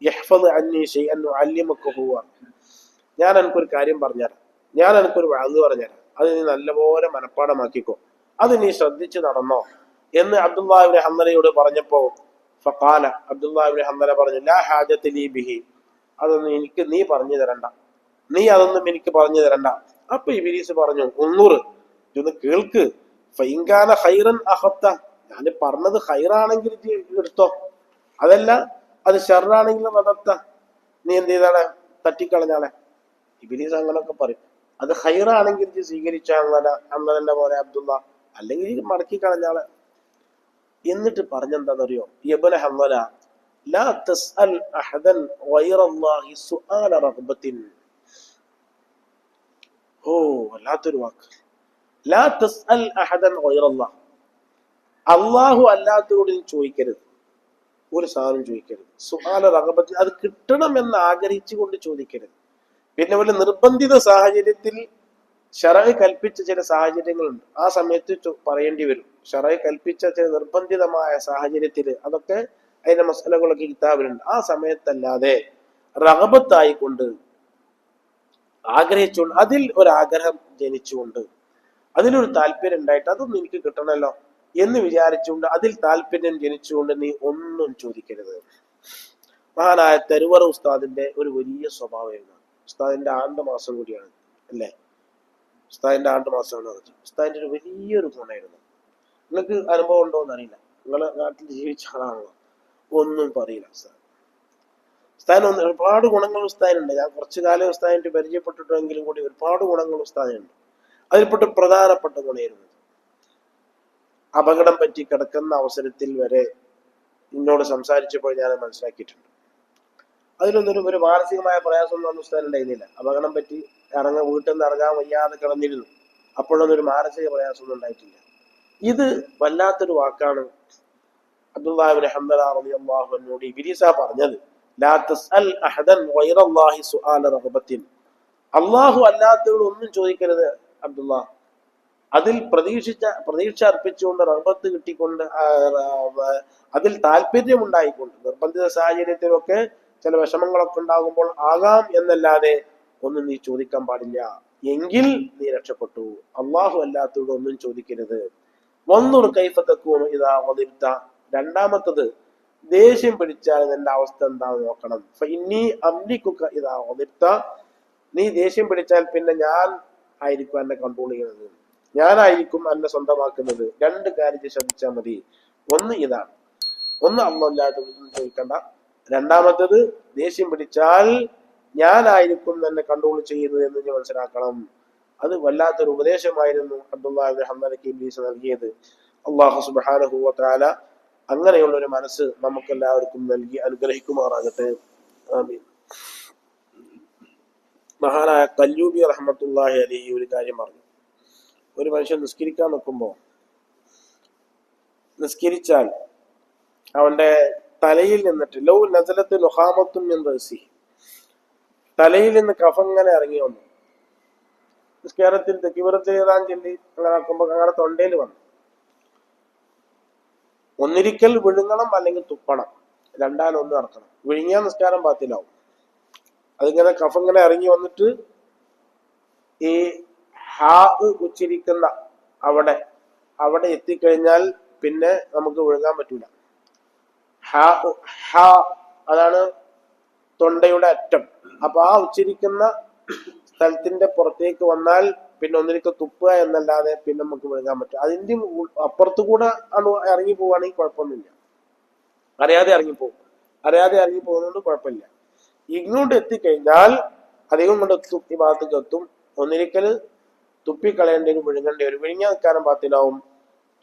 യഹ്ഫദ് അന്നി ശൈഅൻ ഉഅല്ലിമുകഹു, ഞാൻ എനിക്കൊരു കാര്യം പറഞ്ഞുതരാം, ഞാൻ എനിക്കൊരു വഅദ് പറഞ്ഞുതരാം, അത് നീ നല്ലപോലെ മനഃപ്പാടമാക്കിക്കോ, അത് നീ ശ്രദ്ധിച്ചു നടന്നോ എന്ന് അബ്ദുല്ലാഹ് ഇബ്നു ഹൻദലയോട് പറഞ്ഞപ്പോ ഫഖാല, അബ്ദുല്ലാഹ് ഇബ്നു ഹൻദല പറഞ്ഞു, ലാ ഹാജത ലീ ബിഹി, അതൊന്നും എനിക്ക് നീ പറഞ്ഞു തരണ്ട, നീ അതൊന്നും എനിക്ക് പറഞ്ഞു തരണ്ട. അപ്പൊ ഇബ്ലീസ് പറഞ്ഞു, ഉന്നൂറ്, ഇതൊന്ന് കേൾക്ക്, ഫൈൻകാന ഖൈറൻ അഖത്ത, ഞാൻ പറഞ്ഞത് ഖൈറാണെങ്കിൽ എടുത്തോ, അതല്ല അത് ഷർറാണെങ്കിൽ നടത്ത, നീ എന്ത് ചെയ്താളെ, തട്ടിക്കളഞ്ഞാളെ. ഇബ്ലീസ് അങ്ങനൊക്കെ പറയും. അത് ഖൈറാണെങ്കിൽ സ്വീകരിച്ചാൽ അന്നലെ പോലെ അബ്ദുള്ള, അല്ലെങ്കിൽ മടക്കി കളഞ്ഞാളെ. എന്നിട്ട് പറഞ്ഞെന്താണെന്നറിയോ? ഇബ്നു ഹൻദല, ലാ തസ്അൽ അഹദൻ ഗൈറല്ലാഹി സുആല റഗ്ബത്തിൻ. ഓ, വല്ലാത്തൊരു വാക്ക്. ലാ തസ്അൽ അഹദൻ ഗൈറല്ലാഹ്, അല്ലാഹു അല്ലാത്തവരോട് ചോദിക്കരുത്, ഒരു സാധനം ചോദിക്കരുത്. സുആല റഗ്ബത്തിൻ, അത് കിട്ടണമെന്ന് ആഗ്രഹിച്ചുകൊണ്ട് ചോദിക്കരുത്. പിന്നെ വല്ല നിർബന്ധിത സാഹചര്യത്തിൽ ശറഅ് കൽപ്പിച്ച ചില സാഹചര്യങ്ങളുണ്ട്, ആ സമയത്ത് പറയേണ്ടി വരും. ശറഅ് കൽപ്പിച്ച ചില നിർബന്ധിതമായ സാഹചര്യത്തിൽ, അതൊക്കെ അതിന്റെ മസലകളൊക്കെ കിതാബിലുണ്ട്. ആ സമയത്തല്ലാതെ റഗബത്തായിക്കൊണ്ട് ആഗ്രഹിച്ചുകൊണ്ട്, അതിൽ ഒരാഗ്രഹം ജനിച്ചുകൊണ്ട്, അതിലൊരു താല്പര്യം ഉണ്ടായിട്ട് അതൊന്നും എനിക്ക് കിട്ടണമല്ലോ എന്ന് വിചാരിച്ചുകൊണ്ട്, അതിൽ താല്പര്യം ജനിച്ചുകൊണ്ട് നീ ഒന്നും ചോദിക്കരുത്. മഹാനായ തരുവറ ഉസ്താദിന്റെ ഒരു വലിയ സ്വഭാവമായിരുന്നു. ഉസ്താദിന്റെ ആണ്ട് മാസം കൂടിയാണ് അല്ലേ, ഉസ്താദിന്റെ ആണ്ട് മാസമാണ് അത്. ഉസ്താദിന്റെ ഒരു വലിയൊരു ഗുണമായിരുന്നു. നിങ്ങൾക്ക് അനുഭവം ഉണ്ടോ എന്നറിയില്ല, നിങ്ങളെ നാട്ടിൽ ജീവിച്ച ആളാണല്ലോ, ഒന്നും പറയില്ല ഉസ്താദിന്. ഒരുപാട് ഗുണങ്ങൾ ഉസ്താദിനുണ്ട്. ഞാൻ കുറച്ചു കാലം ഉസ്താദിന്റെ പരിചയപ്പെട്ടിട്ടെങ്കിലും കൂടി ഒരുപാട് ഗുണങ്ങൾ ഉസ്താദിനുണ്ട്. അതിൽപ്പെട്ട പ്രധാനപ്പെട്ട ഗുണമായിരുന്നു, അപകടം പറ്റി കിടക്കുന്ന അവസരത്തിൽ വരെ എന്നോട് സംസാരിച്ചപ്പോൾ ഞാൻ മനസ്സിലാക്കിയിട്ടുണ്ട്. അതിലൊന്നും ഒരു മാനസികമായ പ്രയാസമൊന്നും അന്ന് ഉസ്താദിന് ഉണ്ടായിരുന്നില്ല. അപകടം പറ്റി വീട്ടിൽ നിന്ന് ഇറങ്ങാൻ വയ്യാതെ കിടന്നിരുന്നു, അപ്പോഴൊന്നും ഒരു മാനസിക പ്രയാസമൊന്നും ഉണ്ടായിട്ടില്ല. ഇത് വല്ലാത്തൊരു വാക്കാണ് അബ്ദുല്ലാഹ് ഇബ്നു ഹൻദല റളിയല്ലാഹു അൻഹു ഇബ്ലീസ പറഞ്ഞത്. ലാ തസ്അൽ അഹദൻ ഗൈറല്ലാഹി സുആല റഗ്ബത്തിൻ, അല്ലാഹു അല്ലാത്തവരോട് ഒന്നും ചോദിക്കരുത് അബ്ദുല്ലാ, അതിൽ പ്രതീക്ഷ അർപ്പിച്ചുകൊണ്ട്, റഗ്ബത്ത് കിട്ടിക്കൊണ്ട്, അതിൽ താല്പര്യം ഉണ്ടായിക്കൊണ്ട്. നിർബന്ധിത സാഹചര്യത്തിലൊക്കെ ചില വിഷമങ്ങളൊക്കെ ഉണ്ടാകുമ്പോൾ ആകാം എന്നല്ലാതെ ഒന്നും നീ ചോദിക്കാൻ പാടില്ല. എങ്കിൽ നീ രക്ഷപ്പെട്ടു. അള്ളാഹു അല്ലാത്തവരോട് ഒന്നും ചോദിക്കരുത്. വന്നൂർ കൈഫത്തക്കൂണു ഇതാ വതിർത്ത. രണ്ടാമത്തത്, ദേഷ്യം പിടിച്ചാൽ നിന്റെ അവസ്ഥ എന്താണെന്ന് നോക്കണം. ഇനി അംലിക്കുക ഇതാ വതിർത്ത. നീ ദേഷ്യം പിടിച്ചാൽ പിന്നെ ഞാൻ ആയിരിക്കും എന്നെ കൺട്രോൾ ചെയ്യുന്നത്, ഞാനായിരിക്കും എന്നെ സ്വന്തമാക്കുന്നത്. രണ്ട് കാര്യം ശ്രദ്ധിച്ചാൽ മതി. ഒന്ന് ഇതാണ്, ഒന്ന് അല്ലാതെ ചോദിക്കണ്ട. രണ്ടാമത്തത്, ദേഷ്യം പിടിച്ചാൽ ഞാനായിരിക്കും എന്നെ കൺട്രോൾ ചെയ്യുന്നത് എന്ന് നീ മനസ്സിലാക്കണം. അത് വല്ലാത്തൊരു ഉപദേശമായിരുന്നു അബ്ദുല്ലാഹി ഇബ്നു ഹംദലക്ക് ഇബ്ലീസ് നൽകിയത്. അല്ലാഹു സുബ്ഹാനഹു വ തആല അങ്ങനെയുള്ള ഒരു മനസ്സ് നമുക്കെല്ലാവർക്കും നൽകി അനുഗ്രഹിക്കുമാറാകട്ടെ. ആമീൻ. മഹാനായ കല്ലൂബി റഹ്മത്തുള്ളാഹി അലൈഹി ഒരു കാര്യം പറഞ്ഞു. ഒരു മനുഷ്യൻ നിസ്കരിക്കാൻ നിൽക്കുമ്പോൾ നിസ്കരിച്ചാൽ അവന്റെ തലയിൽ നിന്നിട്ട് ലൗ നസലത്ത് ലുഹാമത്തുൻ മിൻ റഅസി, തലയിൽ നിന്ന് കഫങ്ങനെ ഇറങ്ങി വന്നു. നിസ്കാരത്തിൽ തക്ബീറത്തുൽ ഇഹ്റാം ചൊല്ലി അങ്ങനെ ആക്കുമ്പോൾ അങ്ങനെ തൊണ്ടയിൽ വന്നു. ഒന്നിരിക്കൽ വിഴുങ്ങണം അല്ലെങ്കിൽ തുപ്പണം, രണ്ടാലൊന്നും നടക്കണം. വിഴുങ്ങിയാൽ നിസ്കാരം ബാത്തിലാവും. അതിങ്ങനെ കഫങ്ങനെ ഇറങ്ങി വന്നിട്ട് ഈ ഹാ ഉച്ചരിക്കുന്ന അവിടെ എത്തിക്കഴിഞ്ഞാൽ പിന്നെ നമുക്ക് വിഴുങ്ങാൻ പറ്റൂല. അതാണ് തൊണ്ടയുടെ അറ്റം. അപ്പൊ ആ ഉച്ചരിക്കുന്ന സ്ഥലത്തിന്റെ പുറത്തേക്ക് വന്നാൽ പിന്നെ ഒന്നിരിക്കൽ തുപ്പുക എന്നല്ലാതെ പിന്നെ നമുക്ക് വിഴുങ്ങാൻ പറ്റും. അതിന്റെ അപ്പുറത്തു കൂടെ ഇറങ്ങി പോവുകയാണെങ്കിൽ കുഴപ്പമൊന്നുമില്ല. അറിയാതെ ഇറങ്ങിപ്പോകും. അറിയാതെ ഇറങ്ങി പോകുന്നതുകൊണ്ട് കുഴപ്പമില്ല. ഇങ്ങോട്ട് എത്തിക്കഴിഞ്ഞാൽ അധികം കൊണ്ട് ഈ ഭാഗത്തേക്ക് എത്തും. ഒന്നിരിക്കൽ തുപ്പിക്കളയേണ്ടി വരും, വിഴുങ്ങേണ്ടി വരും. വിഴുങ്ങിയാൽ നിൽക്കാനും പാത്തിലാവും.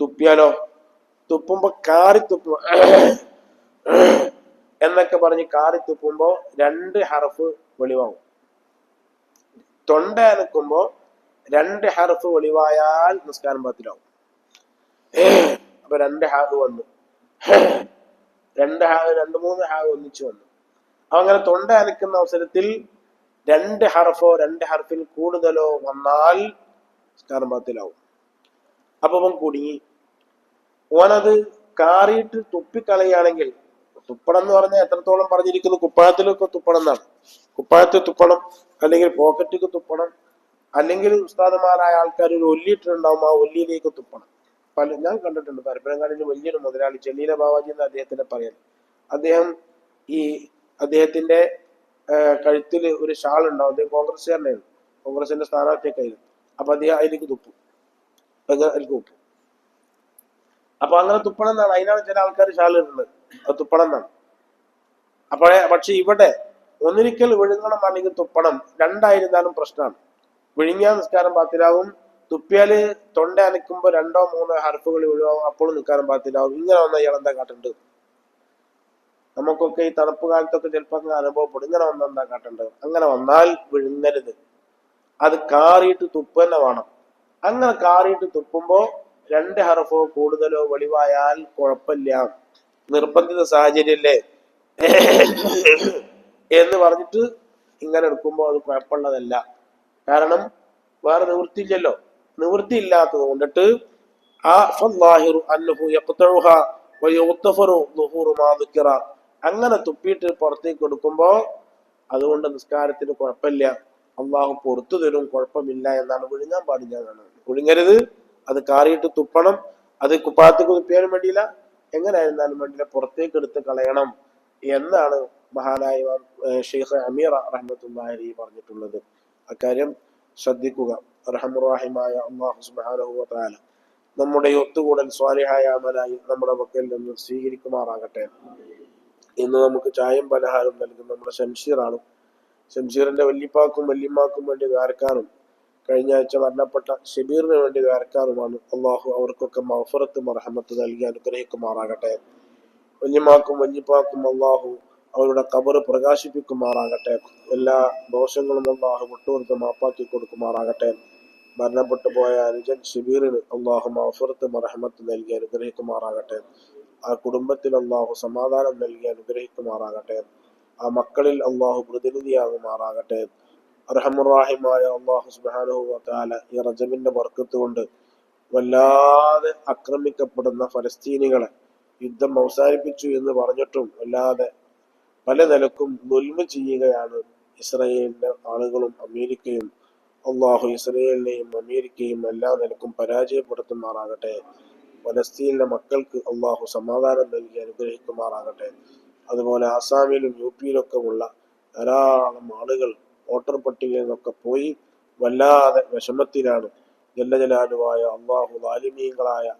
തുപ്പിയാലോ, തുപ്പുമ്പോ കാറി തുപ്പും എന്നൊക്കെ പറഞ്ഞ് കാറി തുപ്പുമ്പോ 2 ഹർഫ് വെളിവാകും. തൊണ്ട അനക്കുമ്പോ 2 ഹർഫ് വെളിവായാൽ നിസ്കാരം പാത്തിലാവും. അപ്പൊ 2 ഹാഗ് വന്നു, 2-3 ഹാഗ് ഒന്നിച്ചു വന്നു. അങ്ങനെ തൊണ്ട അനക്കുന്ന അവസരത്തിൽ 2 ഹർഫോ 2 ഹർഫിൽ കൂടുതലോ വന്നാൽ നിസ്കാരം പാത്തിലാവും. അപ്പൊ അവൻ കുടുങ്ങി. ഓനത് കാറിയിട്ട് തുപ്പിക്കളയുകയാണെങ്കിൽ, തുപ്പണം എന്ന് പറഞ്ഞാൽ എത്രത്തോളം പറഞ്ഞിരിക്കുന്നു, കുപ്പായത്തിലൊക്കെ തുപ്പണം എന്നാണ്. കുപ്പായത്തിൽ തുപ്പണം, അല്ലെങ്കിൽ പോക്കറ്റിക്ക് തുപ്പണം, അല്ലെങ്കിൽ ഉസ്താദുമാരായ ആൾക്കാർ ഒരു ഒല്ലിയിട്ടുണ്ടാവും, ആ ഒല്ലിയിലേക്ക് തുപ്പണം. ഞാൻ കണ്ടിട്ടുണ്ട് പരപ്പനങ്ങാടിന്റെ വലിയൊരു മുതലാളി ജലീല ബാവാജി എന്ന് അദ്ദേഹത്തിനെ പറയാൻ. അദ്ദേഹത്തിന്റെ കഴുത്തിൽ ഒരു ഷാൾ ഉണ്ടാവും. അദ്ദേഹം കോൺഗ്രസ്സുകാരനായിരുന്നു, കോൺഗ്രസിന്റെ സ്ഥാനാർത്ഥിയൊക്കെയായിരുന്നു. അപ്പൊ അദ്ദേഹം അതിലേക്ക് തുപ്പും. അപ്പൊ അങ്ങനെ തുപ്പണം എന്നാണ്. അതിനാണ് ചില ആൾക്കാർ ഷാൾ ഇടുന്നത്, അത് തുപ്പണം എന്നാണ്. പക്ഷെ ഇവിടെ ഒന്നിരിക്കൽ വിഴുങ്ങണം അല്ലെങ്കിൽ തുപ്പണം, രണ്ടായിരുന്നാലും പ്രശ്നമാണ്. വിഴുങ്ങിയാൽ നിസ്കാരം പാത്തിലാവും. തുപ്പിയാല് തൊണ്ട അനക്കുമ്പോ 2-3 ഹർഫുകൾ വിഴുവാകും, അപ്പോഴും നിസ്കാരം പാത്തിലാവും. ഇങ്ങനെ വന്ന ഇയാൾ എന്താ കാട്ടേണ്ടത്? നമുക്കൊക്കെ ഈ തണുപ്പ് കാലത്തൊക്കെ ചിലപ്പോ അങ്ങനെ അനുഭവപ്പെടും. ഇങ്ങനെ വന്ന എന്താ കാട്ടേണ്ടത്? അങ്ങനെ വന്നാൽ വിഴുങ്ങരുത്, അത് കാറിയിട്ട് തുപ്പ് തന്നെ വേണം. അങ്ങനെ കാറിയിട്ട് തുപ്പുമ്പോ 2 ഹർഫോ കൂടുതലോ വെളിവായാൽ കുഴപ്പമില്ല, നിർബന്ധിത സാഹചര്യല്ലേ എന്ന് പറഞ്ഞിട്ട് ഇങ്ങനെ എടുക്കുമ്പോൾ അത് കുഴപ്പമുള്ളതല്ല. കാരണം വേറെ നിവൃത്തിയില്ലല്ലോ. നിവൃത്തി ഇല്ലാത്തത് കൊണ്ടിട്ട് അങ്ങനെ തുപ്പിയിട്ട് പുറത്തേക്ക് എടുക്കുമ്പോ അതുകൊണ്ട് നിസ്കാരത്തിന് കുഴപ്പമില്ല, അള്ളാഹു പുറത്തു തരും, കുഴപ്പമില്ല എന്നാണ്. വിഴുങ്ങാൻ പാടില്ല എന്നാണ്. വിഴുങ്ങരുത്, അത് കാറിയിട്ട് തുപ്പണം. അത് കുപ്പായത്തേക്ക് തുപ്പിയാലും വേണ്ടിയില്ല, എങ്ങനെ ആയിരുന്നാലും വേണ്ടിയില്ല, പുറത്തേക്ക് എടുത്ത് കളയണം എന്നാണ് മഹാനായ ഷെയ്ഖ് അമീർ റഹ്മത്തുള്ളാഹി അലൈഹി പറഞ്ഞിട്ടുള്ളത്. അക്കാര്യം ശ്രദ്ധിക്കുക. റഹ്മാനായ അല്ലാഹു സുബ്ഹാനഹു വ തആല നമ്മുടെ ഒത്തുകൂടൽ സ്വാലിഹായ അമലായി നമ്മുടെ മക്കളിൽ നിന്ന് സ്വീകരിക്കുമാറാകട്ടെ. ഇന്ന് നമുക്ക് ചായയും പലഹാരവും നൽകുന്ന നമ്മുടെ ഷംഷീറാണ്. ഷംഷീറിന്റെ വല്യപ്പാക്കും വല്യമ്മാക്കും വേണ്ടി ദ്വാരക്കാനും കഴിഞ്ഞ ആഴ്ച മരണപ്പെട്ട ഷബീറിന് വേണ്ടി ദ്വാരക്കാനുമാണ്. അള്ളാഹു അവർക്കൊക്കെ മഗ്ഫിറത്തും റഹ്മത്തും നൽകി അനുഗ്രഹിക്കുമാറാകട്ടെ. വല്യമ്മാക്കും വല്യപ്പാക്കും അള്ളാഹു അവരുടെ ഖബർ പ്രകാശിപ്പിക്കുമാറാകട്ടെ. എല്ലാ ദോഷങ്ങളും അള്ളാഹു വിട്ടുകൊടുത്ത് മാപ്പാക്കി കൊടുക്കുമാറാകട്ടെ. മരണപ്പെട്ടു പോയ അനുജൻ ഷബീറിന് അള്ളാഹു മഗ്ഫിറത്തും റഹ്മത്തും നൽകി അനുഗ്രഹിക്കുമാറാകട്ടെ. ആ കുടുംബത്തിൽ അള്ളാഹു സമാധാനം നൽകി അനുഗ്രഹിക്കുമാറാകട്ടെ. ആ മക്കളിൽ അള്ളാഹു പ്രതിനിധിയാകുമാറാകട്ടെ. അർഹമുർ-റഹീമായ അള്ളാഹു സുബ്ഹാനഹു വ തആല ഈ റജബിന്റെ ബർക്കത്ത് കൊണ്ട് വല്ലാതെ ആക്രമിക്കപ്പെടുന്ന ഫലസ്തീനികളെ യുദ്ധം അവസാനിപ്പിച്ചു എന്ന് പറഞ്ഞിട്ടും വല്ലാതെ പല നിലക്കും ദുൽമ ചെയ്യുകയാണ് ഇസ്രായേലിന്റെ ആളുകളും അമേരിക്കയും. അള്ളാഹു ഇസ്രായേലിനെയും അമേരിക്കയും എല്ലാ നിലക്കും പരാജയപ്പെടുത്തുമാറാകട്ടെ. ഫലസ്തീനിലെ മക്കൾക്ക് അള്ളാഹു സമാധാനം നൽകി അനുഗ്രഹിക്കുമാറാകട്ടെ. അതുപോലെ ആസാമിലും യുപിയിലൊക്കെ ഉള്ള ധാരാളം ആളുകൾ വോട്ടർ പട്ടികയിൽ നിന്നൊക്കെ പോയി വല്ലാതെ വിഷമത്തിലാണ്. ജല്ലജലാലുവായ അള്ളാഹു ളാലിമീങ്ങളായ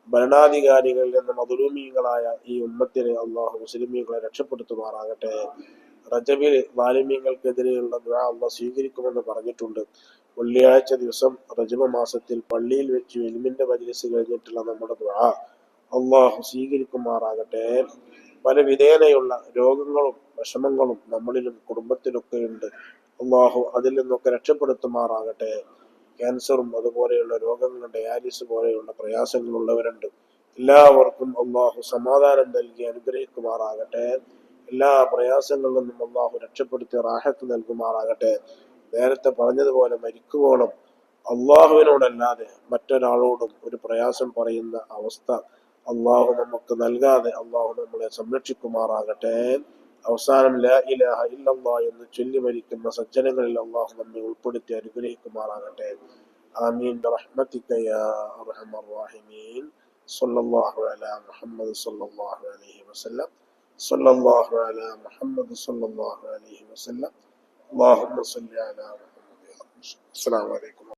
ഭരണാധികാരികളിൽ നിന്ന് മദ്ലൂമീങ്ങളായ ഈ ഉമ്മത്തിനെ അള്ളാഹു മുസ്ലിമീങ്ങളെ രക്ഷപ്പെടുത്തുമാറാകട്ടെ. റജബിൽ ളാലിമീങ്ങൾക്കെതിരെയുള്ള ദുആ അള്ളാഹ് സ്വീകരിക്കുമെന്ന് പറഞ്ഞിട്ടുണ്ട്. വെള്ളിയാഴ്ച ദിവസം റജബ് മാസത്തിൽ പള്ളിയിൽ വെച്ച് ഇൽമിന്റെ മജ്‌ലിസ് കഴിഞ്ഞിട്ടുള്ള നമ്മുടെ ദുആ അള്ളാഹു സ്വീകരിക്കുമാറാകട്ടെ. പല വിധേനയുള്ള രോഗങ്ങളും വിഷമങ്ങളും നമ്മളിലും കുടുംബത്തിലൊക്കെ ഉണ്ട്. അള്ളാഹു അതിൽ നിന്നൊക്കെ രക്ഷപ്പെടുത്തുമാറാകട്ടെ. ക്യാൻസറും അതുപോലെയുള്ള രോഗങ്ങളും ഡയാലിസ് പോലെയുള്ള പ്രയാസങ്ങളുള്ളവരുണ്ട്. എല്ലാവർക്കും അള്ളാഹു സമാധാനം നൽകി അനുഗ്രഹിക്കുമാറാകട്ടെ. എല്ലാ പ്രയാസങ്ങളിൽ നിന്നും അള്ളാഹു രക്ഷപ്പെടുത്തി റാഹത്ത് നൽകുമാറാകട്ടെ. നേരത്തെ പറഞ്ഞതുപോലെ മരിക്കുവോളം അള്ളാഹുവിനോടല്ലാതെ മറ്റൊരാളോടും ഒരു പ്രയാസം പറയുന്ന അവസ്ഥ അള്ളാഹു നമുക്ക് നൽകാതെ അള്ളാഹു നമ്മളെ സംരക്ഷിക്കുമാറാകട്ടെ. അവസാനം ലാ ഇലാഹ ഇല്ലല്ലാഹ് എന്ന് ചൊല്ലി മരിക്കുന്ന സജ്ജനങ്ങളിൽ അള്ളാഹു നമ്മെ ഉൾപ്പെടുത്തി അനുഗ്രഹിക്കുമാറാകട്ടെ. ആമീൻ ബിറഹ്മതിക യാ അർഹമർ റഹീമീൻ. സ്വല്ലല്ലാഹു അലാ മുഹമ്മദ് സ്വല്ലല്ലാഹു അലൈഹി വസല്ലം. സ്വല്ലല്ലാഹു അലാ മുഹമ്മദ് സ്വല്ലല്ലാഹു അലൈഹി വസല്ലം. അല്ലാഹുമ്മ സ്വല്ലി അലാ മുഹമ്മദ്. അസ്സലാമു അലൈക്കും.